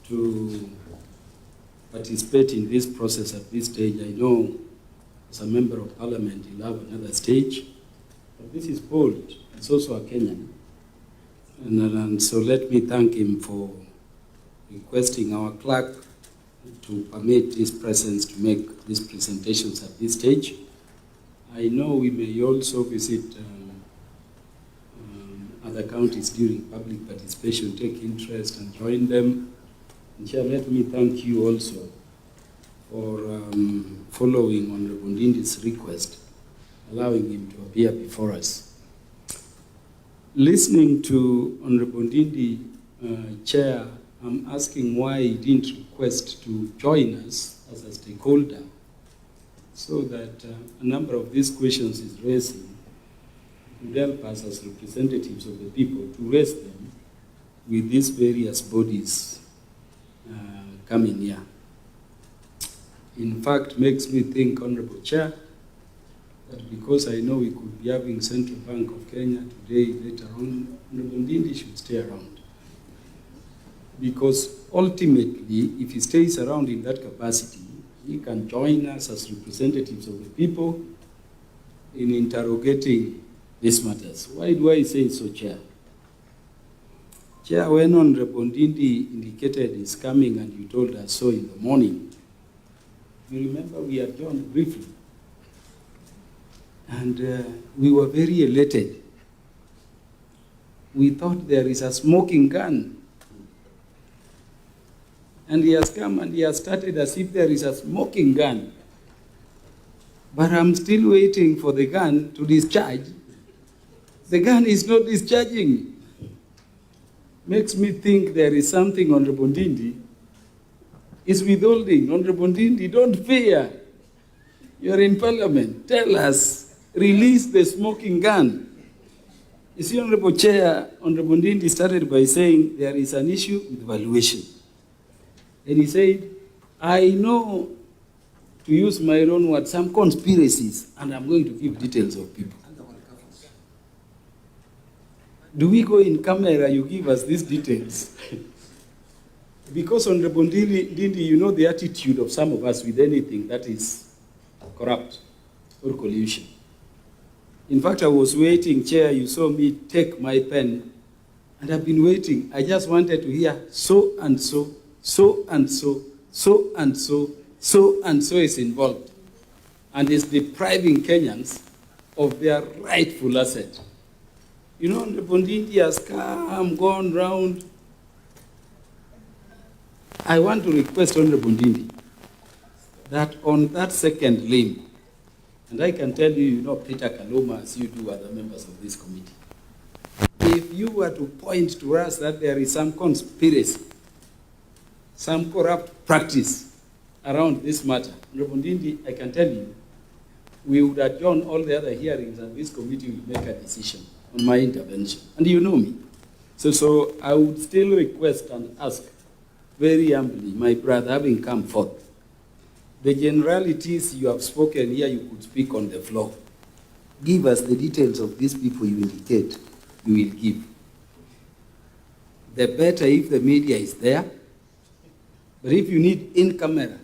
to participate in this process at this stage. I know as a member of parliament he'll have another stage, but this is bold. He's also a Kenyan. And so let me thank him for requesting our clerk to permit his presence to make these presentations at this stage. I know we may also visit other counties during public participation, take interest and join them. And Chair, let me thank you also for following Honorable Ndindi's request, allowing him to appear before us. Listening to Honorable Ndindi, Chair, I'm asking why he didn't request to join us as a stakeholder, so that a number of these questions he's raising would help us as representatives of the people to raise them with these various bodies coming here. In fact, makes me think, Honorable Chair, that because I know we could be having Central Bank of Kenya today, later on, Honorable Ndindi should stay around. Because ultimately, if he stays around in that capacity, he can join us as representatives of the people in interrogating these matters. Why do I say so, Chair? Chair, when Honorable Ndindi indicated he's coming and you told us so in the morning, you remember we adjourned briefly. And we were very elated. We thought there is a smoking gun. And he has come and he has started as if there is a smoking gun. But I'm still waiting for the gun to discharge. The gun is not discharging. Makes me think there is something Honorable Ndindi is withholding. Honorable Ndindi, don't fear. You're in Parliament. Tell us, release the smoking gun. You see, Honorable Chair, Honorable Ndindi started by saying there is an issue with valuation. And he said, I know, to use my own word, some conspiracies, and I'm going to give details of people. Do we go in camera, you give us these details? Because Honorable Ndindi, you know the attitude of some of us with anything that is corrupt or collusion. In fact, I was waiting, Chair, you saw me take my pen, and I've been waiting. I just wanted to hear so and so, so and so, so and so, so and so is involved, and is depriving Kenyans of their rightful asset. You know, the Ndindi has come, gone round. I want to request Honorable Ndindi that on that second limb, and I can tell you, you know Peter Kaluma as you do other members of this committee, if you were to point to us that there is some conspiracy, some corrupt practice around this matter, Honorable Ndindi, I can tell you, we would adjourn all the other hearings and this committee will make a decision on my intervention. And you know me. So I would still request and ask very humbly, my brother, having come forth, the generalities you have spoken here, you could speak on the floor. Give us the details of these people you indicate, you will give. The better if the media is there. But if you need in camera,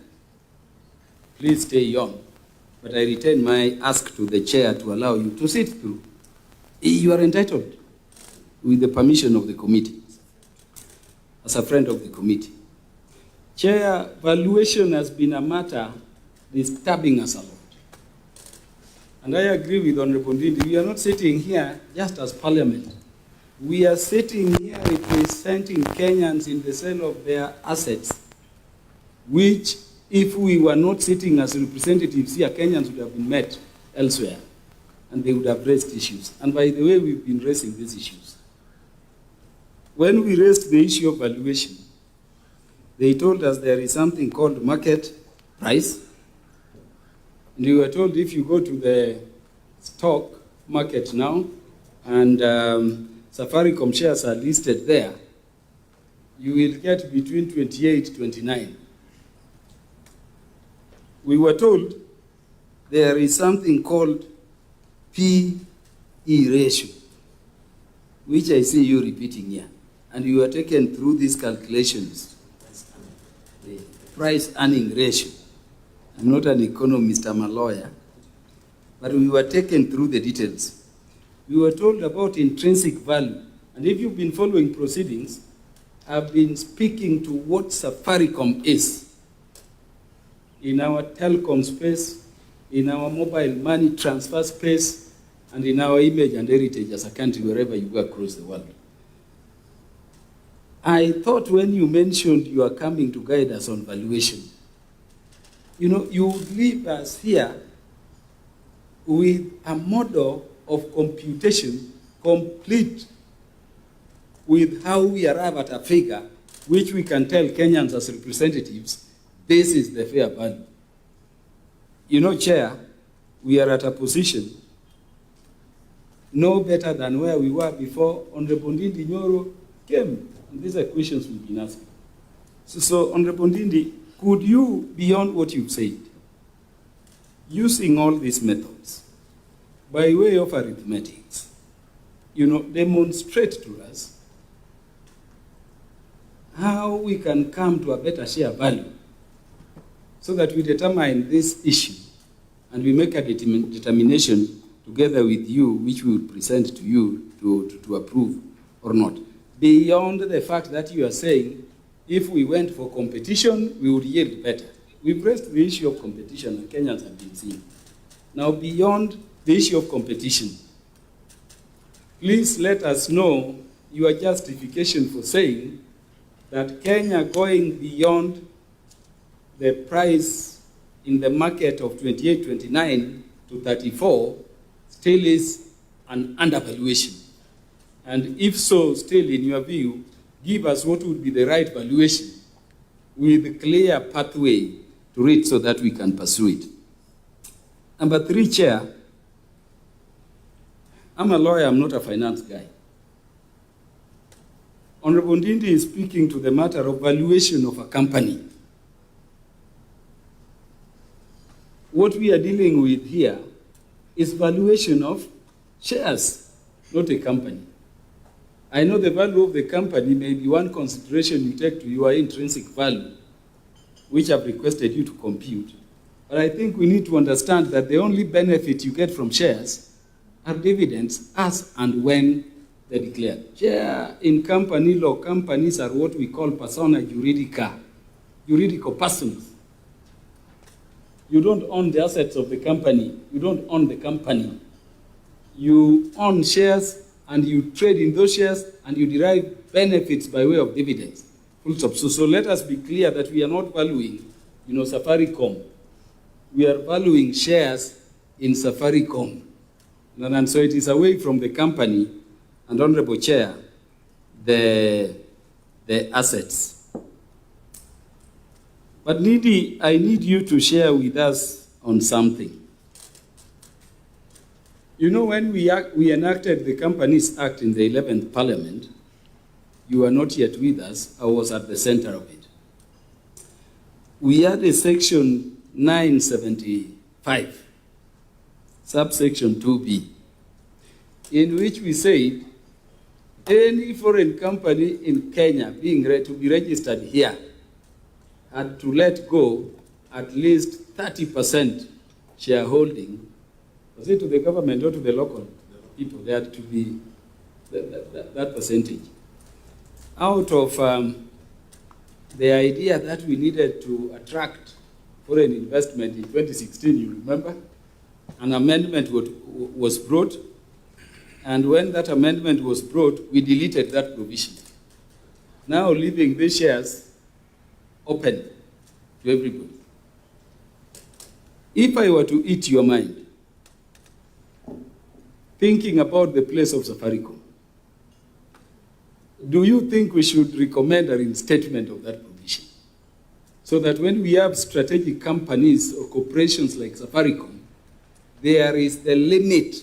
please stay on. But I retain my ask to the chair to allow you to sit through. You are entitled with the permission of the committee, as a friend of the committee. Chair, valuation has been a matter disturbing us a lot. And I agree with Honorable Ndindi, we are not sitting here just as Parliament. We are sitting here representing Kenyans in the sale of their assets, which if we were not sitting as representatives here, Kenyans would have been met elsewhere, and they would have raised issues. And by the way, we've been raising these issues. When we raised the issue of valuation, they told us there is something called market price. And we were told if you go to the stock market now, and Safaricom shares are listed there, you will get between 28, 29. We were told there is something called PE ratio, which I see you repeating here. And you are taken through these calculations, the price earning ratio. I'm not an economist, I'm a lawyer, but we were taken through the details. We were told about intrinsic value. And if you've been following proceedings, I've been speaking to what Safaricom is in our telecom space, in our mobile money transfer space, and in our image and heritage as a country wherever you go across the world. I thought when you mentioned you are coming to guide us on valuation, you know, you would leave us here with a model of computation complete with how we arrive at a figure which we can tell Kenyans as representatives, this is the fair value. You know, Chair, we are at a position no better than where we were before Honorable Ndindi Nyoro came. And these are questions we've been asking. So Honorable Ndindi, could you, beyond what you've said, using all these methods, by way of arithmetics, you know, demonstrate to us how we can come to a better share value so that we determine this issue and we make a determination together with you, which we will present to you to approve or not. Beyond the fact that you are saying, if we went for competition, we would yield better. We've raised the issue of competition, and Kenyans have been seeing. Now, beyond the issue of competition, please let us know your justification for saying that Kenya going beyond the price in the market of 28, 29 to 34 still is an undervaluation. And if so, still in your view, give us what would be the right valuation with a clear pathway to it so that we can pursue it. Number 3, Chair, I'm a lawyer, I'm not a finance guy. Honorable Ndindi is speaking to the matter of valuation of a company. What we are dealing with here is valuation of shares, not a company. I know the value of the company may be one consideration you take to your intrinsic value, which I've requested you to compute. But I think we need to understand that the only benefit you get from shares are dividends as and when they're declared. Share in company law, companies are what we call persona jurídica, juridical persons. You don't own the assets of the company. You don't own the company. You own shares and you trade in those shares and you derive benefits by way of dividends. Full stop. So let us be clear that we are not valuing, Safaricom. We are valuing shares in Safaricom. And so it is away from the company and, Honorable Chair, the assets. But Ndindi, I need you to share with us on something. You know, when we enacted the Companies Act in the 11th Parliament, you were not yet with us. I was at the center of it. We had a section 975, subsection 2B, in which we said any foreign company in Kenya to be registered here had to let go at least 30% shareholding. Was it to the government or to the local people? There had to be that percentage. Out of the idea that we needed to attract foreign investment in 2016, you remember, an amendment was brought, and when that amendment was brought, we deleted that provision. Now leaving these shares open to everybody. If I were to eat your mind, thinking about the place of Safaricom, do you think we should recommend a reinstatement of that provision? So that when we have strategic companies or corporations like Safaricom, there is the limit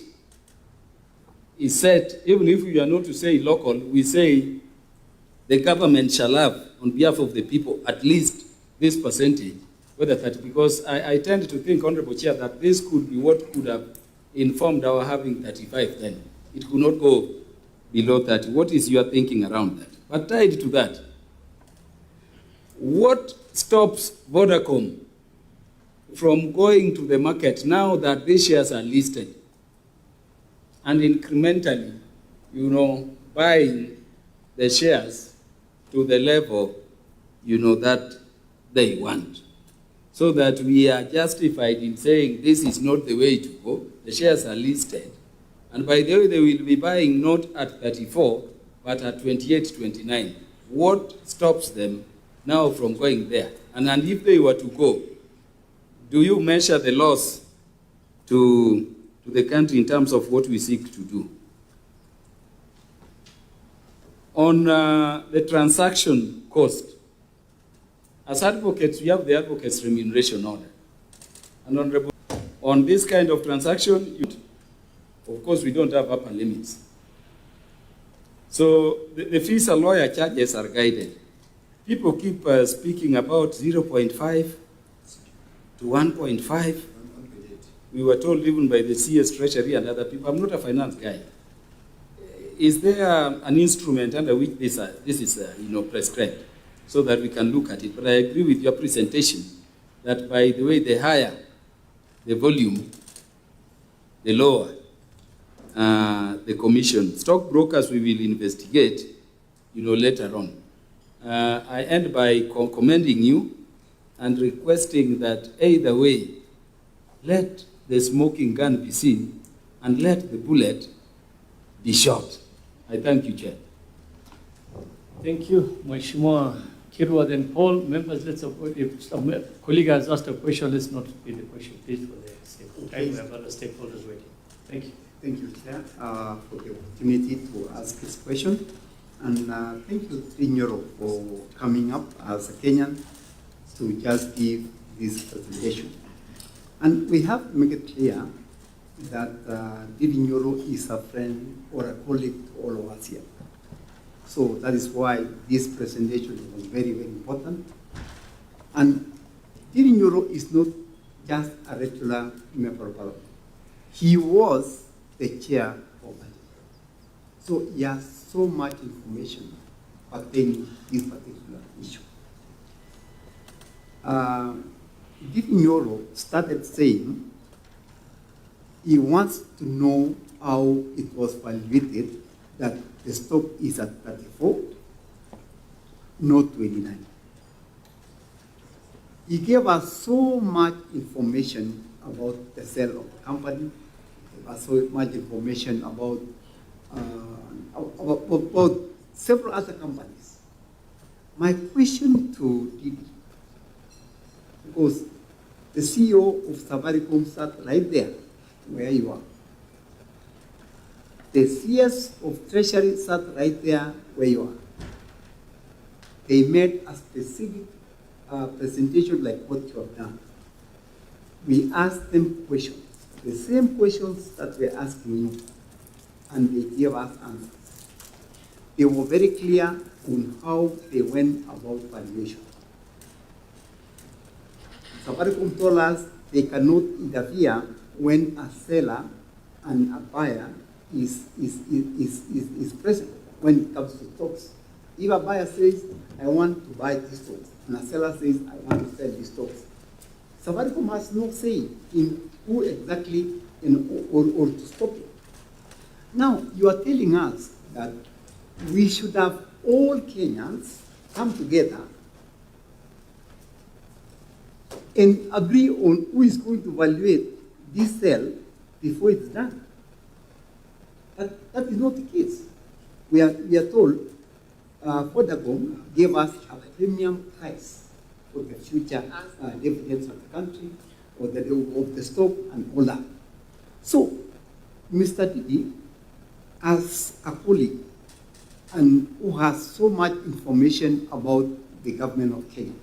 is set, even if we are not to say local, we say the government shall have on behalf of the people at least this percentage, whether that, because I tend to think, Honorable Chair, that this could be what could have informed our having 35 then. It could not go below 30. What is your thinking around that? But tied to that, what stops Vodacom from going to the market now that these shares are listed and incrementally, buying the shares to the level, that they want, so that we are justified in saying this is not the way to go. The shares are listed, and by the way, they will be buying not at 34, but at 28, 29. What stops them now from going there? And if they were to go, do you measure the loss to the country in terms of what we seek to do? On the transaction cost, as advocates, we have the advocates' remuneration order. And on this kind of transaction, of course, we don't have upper limits. So the fees a lawyer charges are guided. People keep speaking about 0.5 to 1.5. We were told even by the CS Treasury and other people. I'm not a finance guy. Is there an instrument under which this is prescribed so that we can look at it? But I agree with your presentation that, by the way, the higher the volume, the lower the commission. Stockbrokers we will investigate, later on. I end by commending you and requesting that either way, let the smoking gun be seen and let the bullet be shot. I thank you, Chair. Thank you, Mheshimiwa Kirwa. Then Paul, members, if some colleague has asked a question, let's not repeat the question, please, for the sake of time. We have other stakeholders waiting. Thank you. Thank you, Chair, for the opportunity to ask this question. And thank you, Nyoro, for coming up as a Kenyan to just give this presentation. And we have to make it clear that Ndindi Nyoro is a friend or a colleague to all of us here. So that is why this presentation was very, very important. And Ndindi Nyoro is not just a regular member of parliament. He was the chair of budget. So he has so much information pertaining this particular issue. Ndindi Nyoro started saying he wants to know how it was validated that the stock is at 34, not 29. He gave us so much information about the sale of the company. He gave us so much information about several other companies. My question to Ndindi, because the CEO of Safaricom sat right there where you are. The CS of Treasury sat right there where you are. They made a specific presentation like what you have done. We asked them questions, the same questions that we're asking you, and they gave us answers. They were very clear on how they went about valuation. Safaricom told us they cannot interfere when a seller and a buyer is present when it comes to stocks. If a buyer says, I want to buy these stocks, and a seller says, I want to sell these stocks, Safaricom has no say in who exactly or to stop it. Now, you are telling us that we should have all Kenyans come together and agree on who is going to evaluate this sale before it's done. That is not the case. We are told Vodacom gave us a premium price for the future dividends of the country, or of the stock and all that. So, Mr. Ndindi, as a colleague and who has so much information about the government of Kenya,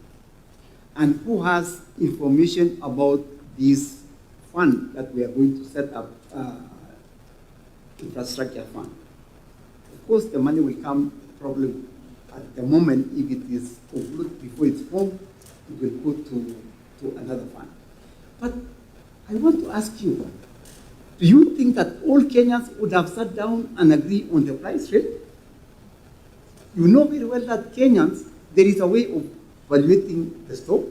and who has information about this fund that we are going to set up, infrastructure fund. Of course, the money will come probably at the moment, if it is concluded before it's formed, it will go to another fund. But I want to ask you, do you think that all Kenyans would have sat down and agreed on the price rate? You know very well that Kenyans, there is a way of evaluating the stock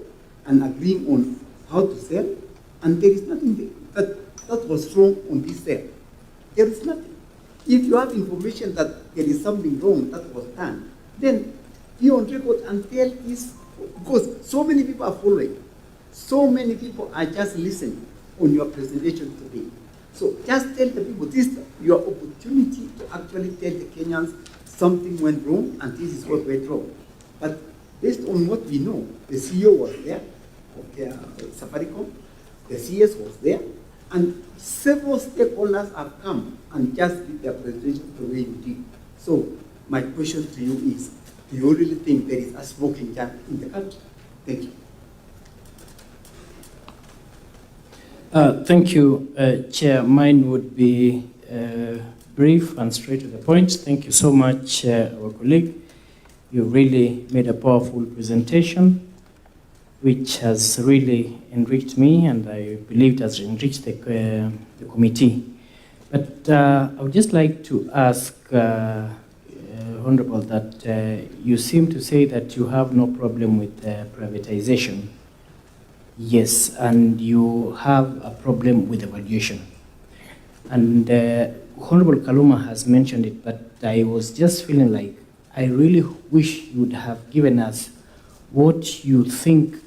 and agreeing on how to sell, and there is nothing that was wrong on this sale. There is nothing. If you have information that there is something wrong that was done, then be on record and tell this, because so many people are following. So many people are just listening on your presentation today. So just tell the people, this is your opportunity to actually tell the Kenyans something went wrong and this is what went wrong. But based on what we know, the CEO was there, okay, Safaricom, the CS was there, and several stakeholders have come and just did their presentation the way you did. So my question to you is, do you really think there is a smoking gun in the country? Thank you. Thank you, Chair. Mine would be brief and straight to the point. Thank you so much, our colleague. You really made a powerful presentation, which has really enriched me, and I believe it has enriched the committee. But I would just like to ask, Honorable, that you seem to say that you have no problem with privatization. Yes, and you have a problem with evaluation. And Honorable Kaluma has mentioned it, but I was just feeling like I really wish you would have given us what you think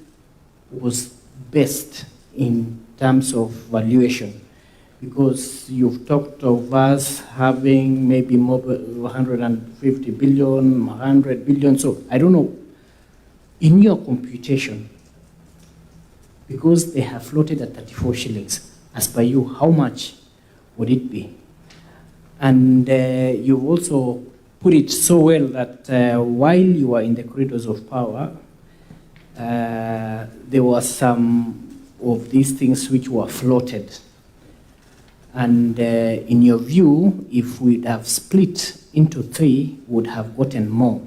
was best in terms of valuation. Because you've talked of us having maybe more 150 billion, 100 billion, so I don't know. In your computation, because they have floated at 34 shillings, as per you, how much would it be? And you also put it so well that while you were in the corridors of power, there were some of these things which were floated. And in your view, if we'd have split into three, would have gotten more.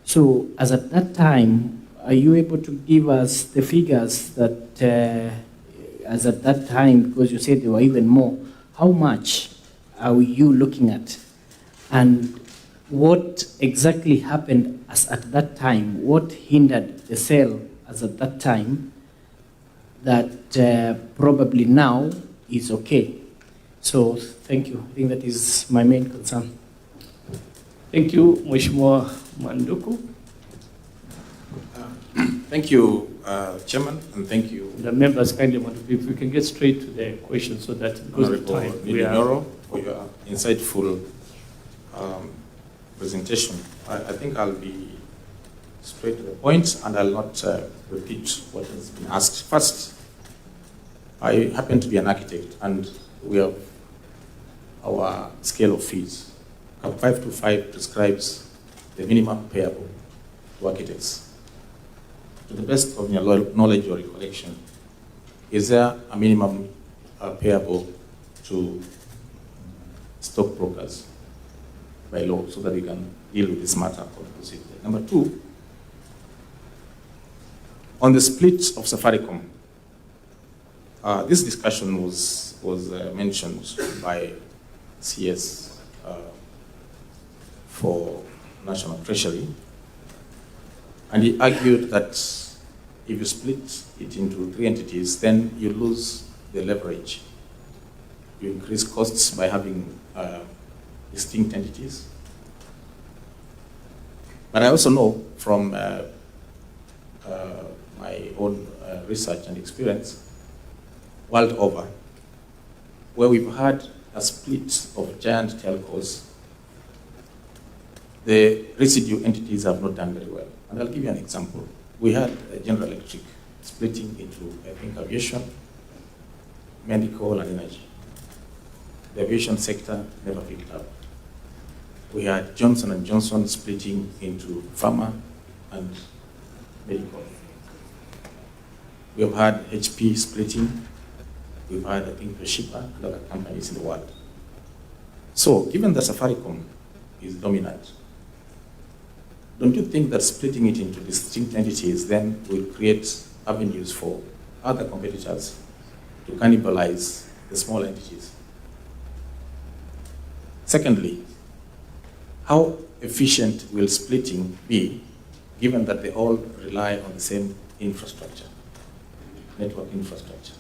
So as at that time, are you able to give us the figures that, as at that time, because you said there were even more, how much are you looking at? And what exactly happened as at that time? What hindered the sale as at that time that probably now is okay? So thank you. I think that is my main concern. Thank you, Mheshimiwa Manduku. Thank you, Chairman, and thank you. The members kindly want to, if we can get straight to the question so that because of time, we are... Nyoro, for your insightful presentation. I think I'll be straight to the point and I'll not repeat what has been asked. First, I happen to be an architect and we have our scale of fees. 525 prescribes the minimum payable to architects. To the best of your knowledge or recollection, is there a minimum payable to stockbrokers by law so that we can deal with this matter conclusively? Number two, on the split of Safaricom, this discussion was mentioned by CS for National Treasury, and he argued that if you split it into three entities, then you lose the leverage. You increase costs by having distinct entities. But I also know from my own research and experience, world over, where we've had a split of giant telcos, the residue entities have not done very well. And I'll give you an example. We had General Electric splitting into, I think, aviation, medical, and energy. The aviation sector never picked up. We had Johnson & Johnson splitting into pharma and medical. We have had HP splitting. We've had, I think, Toshiba and other companies in the world. So, given that Safaricom is dominant, don't you think that splitting it into distinct entities then will create avenues for other competitors to cannibalize the small entities? Secondly, how efficient will splitting be given that they all rely on the same infrastructure, network infrastructure?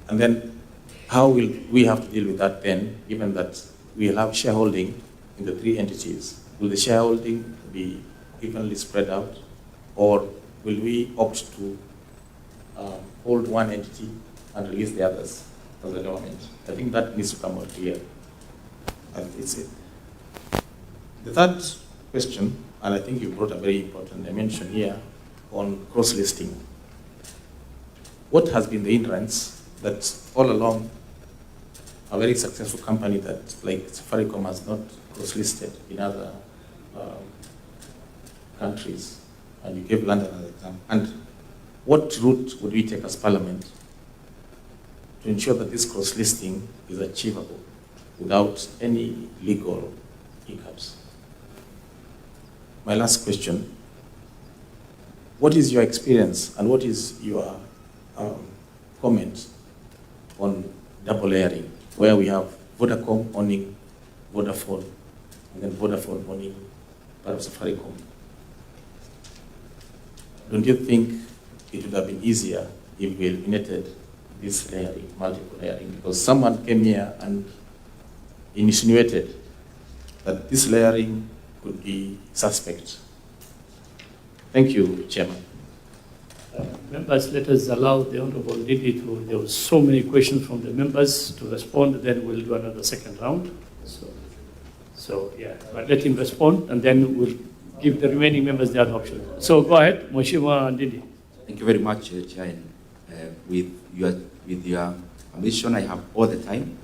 And then how will we have to deal with that then, given that we will have shareholding in the three entities? Will the shareholding be evenly spread out, or will we opt to hold one entity and release the others as the government? I think that needs to come out clear. It's it. The third question, and I think you brought a very important dimension here on cross-listing. What has been the hindrance that all along a very successful company that, like Safaricom, has not cross-listed in other countries? And you gave London as an example. And what route would we take as Parliament to ensure that this cross-listing is achievable without any legal hiccups? My last question, what is your experience and what is your comment on double layering, where we have Vodacom owning Vodafone and then Vodafone owning part of Safaricom? Don't you think it would have been easier if we eliminated this layering, multiple layering? Because someone came here and insinuated that this layering could be suspect. Thank you, Chairman. Members, let us allow the Honorable Ndindi to, there were so many questions from the members to respond, then we'll do another second round. So yeah, but let him respond and then we'll give the remaining members the other option. So go ahead, Mheshimiwa Ndindi. Thank you very much, Chair. With your permission, I have all the time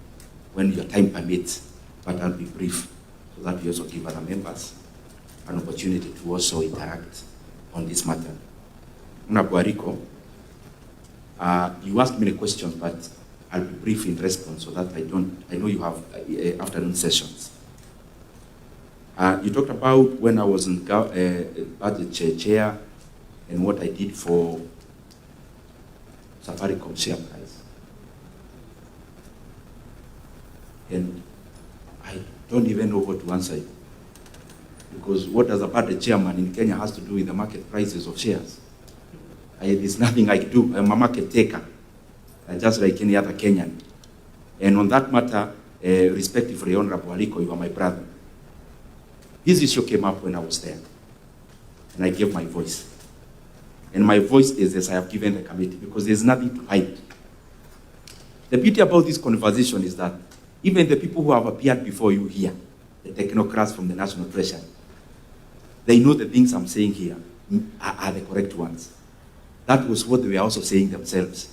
when your time permits, but I'll be brief so that we also give other members an opportunity to also interact on this matter. Honorable Ariko, you asked many questions, but I'll be brief in response so that I know you have afternoon sessions. You talked about when I was in budget chair and what I did for Safaricom share price. And I don't even know what to answer you. Because what does a budget chairman in Kenya has to do with the market prices of shares? There's nothing I do. I'm a market taker, just like any other Kenyan. And on that matter, respectively, Honorable Ariko, you are my brother. This issue came up when I was there, and I gave my voice. And my voice is as I have given the committee, because there's nothing to hide. The beauty about this conversation is that even the people who have appeared before you here, the technocrats from the National Treasury, they know the things I'm saying here are the correct ones. That was what they were also saying themselves.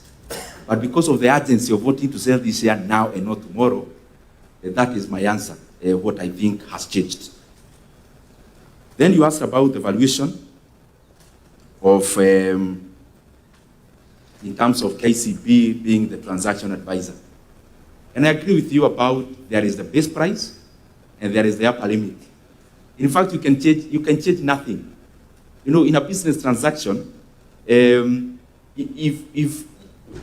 But because of the urgency of wanting to sell this share now and not tomorrow, that is my answer, what I think has changed. Then you asked about the valuation of, in terms of KCB being the transaction advisor. And I agree with you about there is the base price and there is the upper limit. In fact, you can change nothing. You know, in a business transaction, if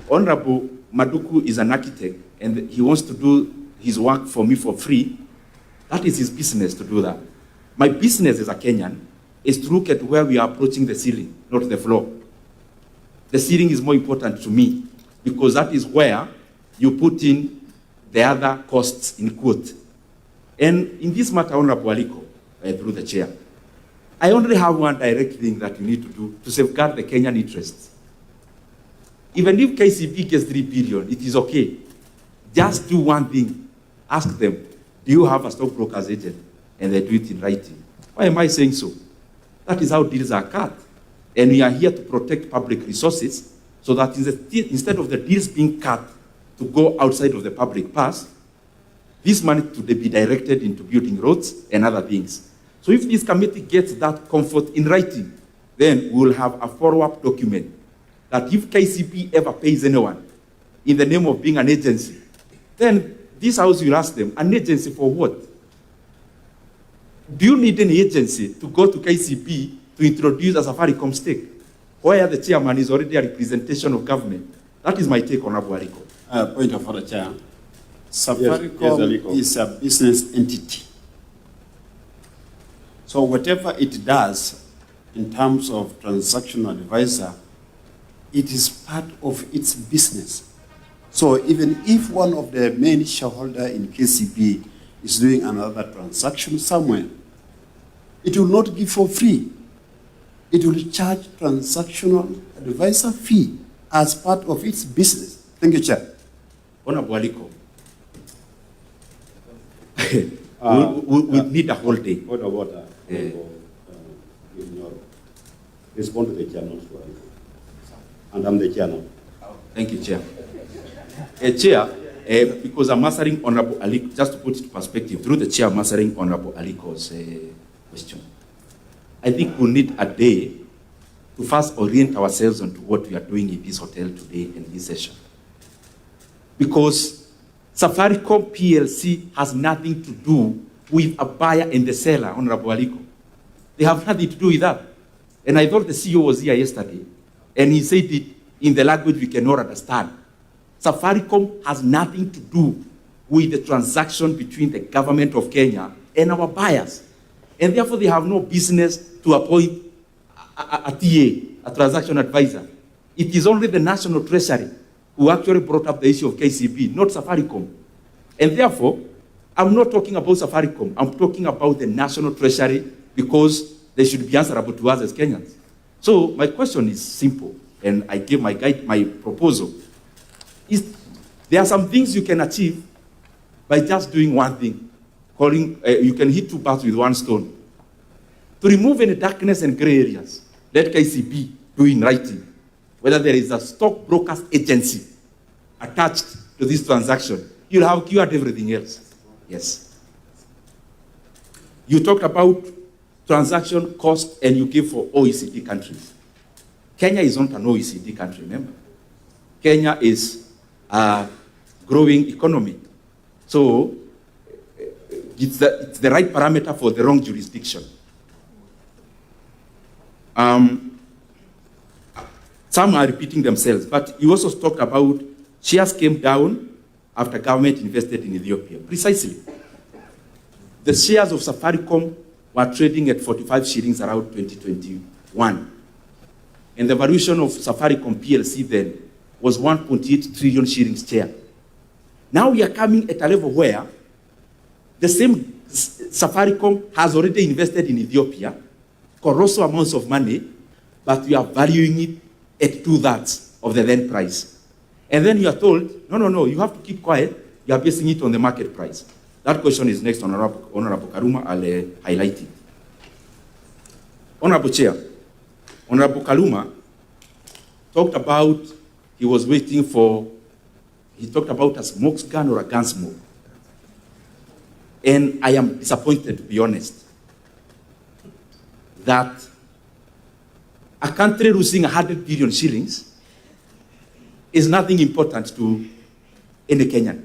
Honorable Maduku is an architect and he wants to do his work for me for free, that is his business to do that. My business as a Kenyan is to look at where we are approaching the ceiling, not the floor. The ceiling is more important to me because that is where you put in the other costs in quote. And in this matter, Honorable Aliko, through the chair, I only have one direct thing that you need to do to safeguard the Kenyan interests. Even if KCB gets 3 billion, it is okay. Just do one thing. Ask them, do you have a stockbroker's agent? And they do it in writing. Why am I saying so? That is how deals are cut. And we are here to protect public resources so that instead of the deals being cut to go outside of the public purse, this money to be directed into building roads and other things. So if this committee gets that comfort in writing, then we will have a follow-up document that if KCB ever pays anyone in the name of being an agency, then this house will ask them, an agency for what? Do you need any agency to go to KCB to introduce a Safaricom stake, where the chairman is already a representation of government? That is my take on Abu Aliko. Point of order, Chair. Safaricom is a business entity. So whatever it does in terms of transactional advisor, it is part of its business. So even if one of the main shareholder in KCB is doing another transaction somewhere, it will not give for free. It will charge transactional advisor fee as part of its business. Thank you, Chair. Honorable Aliko, we need a whole day. Point of order. Nyoro. Respond to the chair, not to Aliko. And I'm the chair now. Thank you, Chair. Chair, because I'm answering Honorable Aliko, just to put it in perspective, through the chair, I'm answering Honorable Aliko's question. I think we need a day to first orient ourselves onto what we are doing in this hotel today in this session. Because Safaricom PLC has nothing to do with a buyer and the seller, Honorable Aliko. They have nothing to do with that. And I thought the CEO was here yesterday, and he said it in the language we cannot understand. Safaricom has nothing to do with the transaction between the government of Kenya and our buyers. And therefore, they have no business to appoint a TA, a transaction advisor. It is only the National Treasury who actually brought up the issue of KCB, not Safaricom. And therefore, I'm not talking about Safaricom. I'm talking about the National Treasury because they should be answerable to us as Kenyans. So my question is simple, and I gave my proposal. There are some things you can achieve by just doing one thing. You can hit two birds with one stone. To remove any darkness and gray areas, let KCB do in writing whether there is a stockbrokers agency attached to this transaction. You'll have cured everything else. Yes. You talked about transaction cost and you give for OECD countries. Kenya is not an OECD country, remember? Kenya is a growing economy. So it's the right parameter for the wrong jurisdiction. Some are repeating themselves, but you also talked about shares came down after government invested in Ethiopia. Precisely. The shares of Safaricom were trading at 45 shillings around 2021. And the valuation of Safaricom PLC then was 1.8 trillion shillings share. Now we are coming at a level where the same Safaricom has already invested in Ethiopia, colossal amounts of money, but we are valuing it at 2/3 of the then price. And then you are told, no, you have to keep quiet. You are basing it on the market price. That question is next, Honorable Karuma. I'll highlight it. Honorable Chair, Honorable Kaluma talked about he talked about a smoke gun or a gun smoke. And I am disappointed, to be honest, that a country losing 100 billion shillings is nothing important to any Kenyan.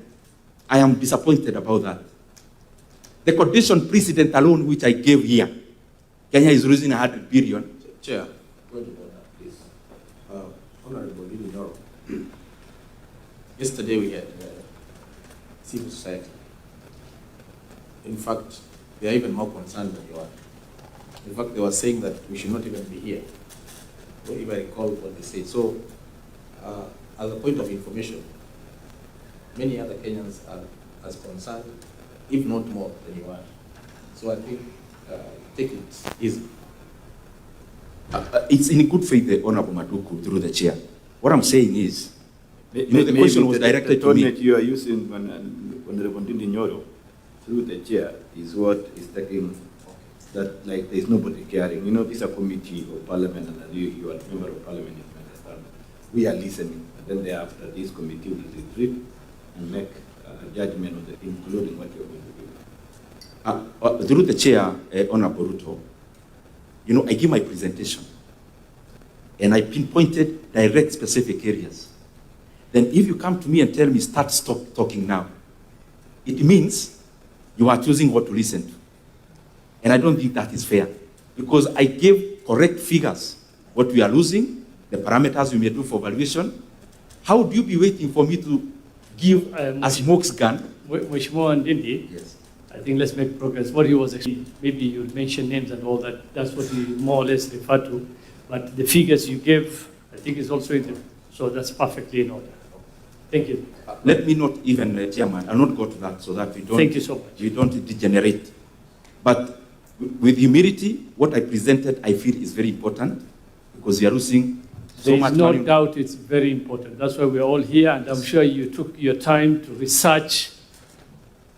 I am disappointed about that. The condition precedent alone, which I gave here, Kenya is losing 100 billion. Chair, point of order, please. Honorable Nyoro. Yesterday we had civil society. In fact, they are even more concerned than you are. In fact, they were saying that we should not even be here. If I recall what they said. So, as a point of information, many other Kenyans are as concerned, if not more, than you are. So I think take it easy. It's in good faith, the Honorable Maduku, through the chair. What I'm saying is, the question was directed to me. The tone that you are using when Honorable Nyoro, through the chair, is what is taking that, like, there's nobody caring. You know, this is a committee of parliament, and you are a member of parliament, you understand. We are listening, and then thereafter, this committee will retreat and make a judgment on the, including what you're going to do. Through the chair, Honorable Ruto, you know, I give my presentation, and I pinpointed direct specific areas. Then if you come to me and tell me, stop talking now, it means you are choosing what to listen to. And I don't think that is fair, because I gave correct figures, what we are losing, the parameters we may do for valuation. How would you be waiting for me to give a smokes gun? Mheshimiwa Ndindi, Yes. I think let's make progress. What he was actually, maybe you'll mention names and all that, that's what he more or less referred to. But the figures you gave, I think is also in the, so that's perfectly in order. Thank you. Let me not even, Chairman, I'll not go to that so that we don't, Thank you so much. we don't degenerate. But with humility, what I presented, I feel is very important, because we are losing so There much is no money. doubt it's very important. That's why we're all here, and I'm sure you took your time to research,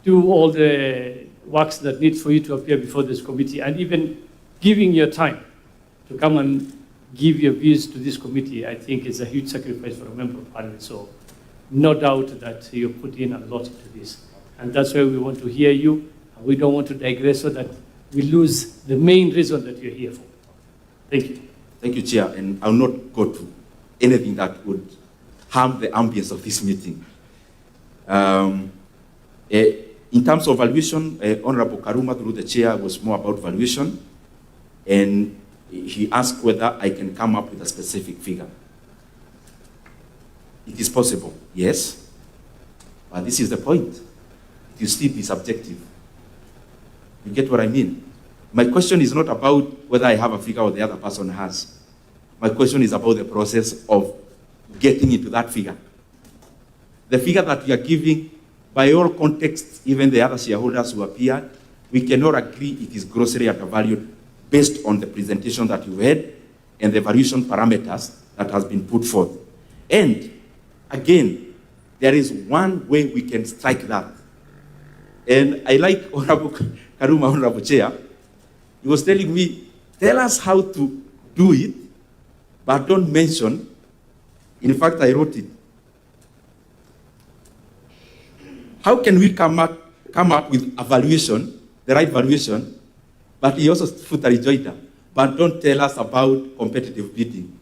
do all the works that need for you to appear before this committee, and even giving your time to come and give your views to this committee, I think is a huge sacrifice for a member of parliament. So no doubt that you put in a lot into this. And that's why we want to hear you, and we don't want to digress so that we lose the main reason that you're here for. Thank you. Thank you, Chair, and I'll not go to anything that would harm the ambience of this meeting. In terms of valuation, Honorable Karuma, through the Chair, was more about valuation, and he asked whether I can come up with a specific figure. It is possible, yes, but this is the point. It will still be subjective. You get what I mean? My question is not about whether I have a figure or the other person has. My question is about the process of getting into that figure. The figure that we are giving, by all contexts, even the other shareholders who appeared, we cannot agree it is grossly undervalued based on the presentation that you had and the valuation parameters that has been put forth. And again, there is one way we can strike that. And I like Honorable Karuma, Honorable Chair. He was telling me, tell us how to do it, but don't mention. In fact, I wrote it. How can we come up with a valuation, the right valuation, but he also put a rejoinder, but don't tell us about competitive bidding.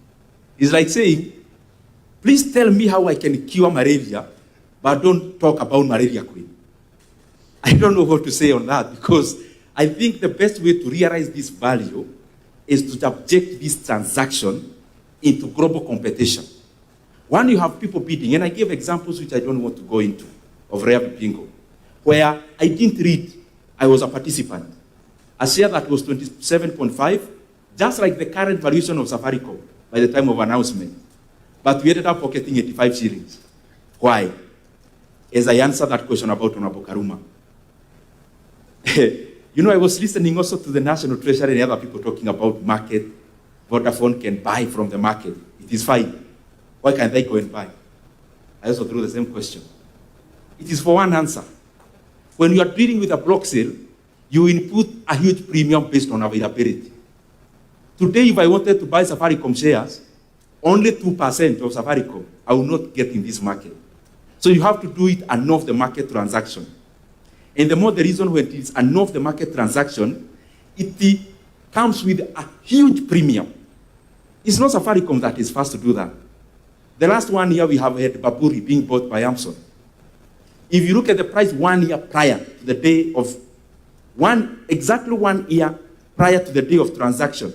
It's like saying, please tell me how I can cure malaria, but don't talk about malaria queen. I don't know what to say on that, because I think the best way to realize this value is to subject this transaction into global competition. When you have people bidding, and I gave examples which I don't want to go into, of Rare Bingo, where I didn't read, I was a participant. A share that was 27.5, just like the current valuation of Safaricom by the time of announcement. But we ended up pocketing 85 shillings. Why? As I answer that question about Honorable Karuma. You know, I was listening also to the National Treasury and other people talking about market. Vodafone can buy from the market. It is fine. Why can't they go and buy? I also threw the same question. It is for one answer. When you are dealing with a block sale, you input a huge premium based on availability. Today, if I wanted to buy Safaricom shares, only 2% of Safaricom, I will not get in this market. So you have to do it an off-the-market transaction. And the more the reason when it is an off-the-market transaction, it comes with a huge premium. It's not Safaricom that is first to do that. The last 1 year, we have had Baburi being bought by Amazon. If you look at the price 1 year prior to the day of, exactly 1 year prior to the day of transaction,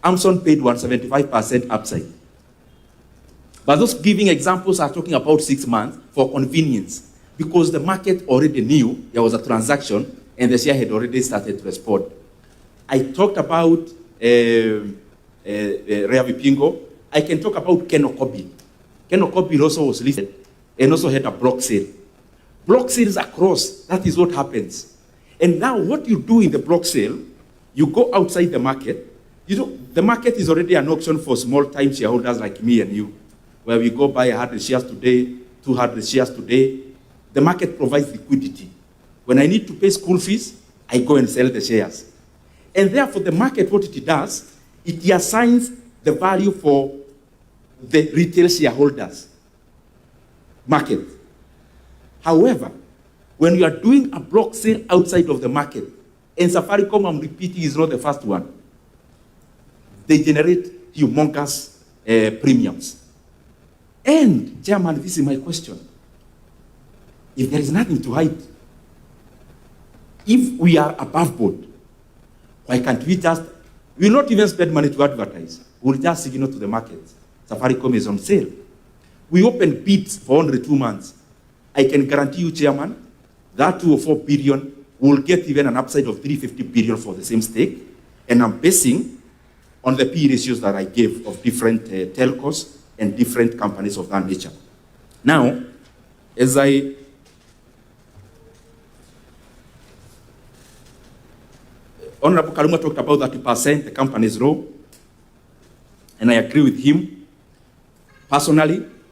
Amazon paid 175% upside. But those giving examples are talking about 6 months for convenience, because the market already knew there was a transaction and the share had already started to respond. I talked about Rea Vipingo. I can talk about Kenokobi. Kenokobi also was listed and also had a block sale. Block sales across, that is what happens. And now what you do in the block sale, you go outside the market. You know, the market is already an auction for small-time shareholders like me and you, where we go buy 100 shares today, 200 shares today. The market provides liquidity. When I need to pay school fees, I go and sell the shares. And therefore, the market, what it does, it assigns the value for the retail shareholders market. However, when you are doing a block sale outside of the market, and Safaricom, I'm repeating, is not the first one, they generate humongous premiums. And, Chairman, this is my question. If there is nothing to hide, if we are above board, Why can't we just, we will not even spend money to advertise. We'll just signal to the market. Safaricom is on sale. We open bids for only 2 months. I can guarantee you, Chairman, that 2 or 4 billion will get even an upside of 350 billion for the same stake. And I'm basing on the P ratios that I gave of different telcos and different companies of that nature. Now, as Honorable Kaluma talked about 30%, the company's role, and I agree with him. Personally,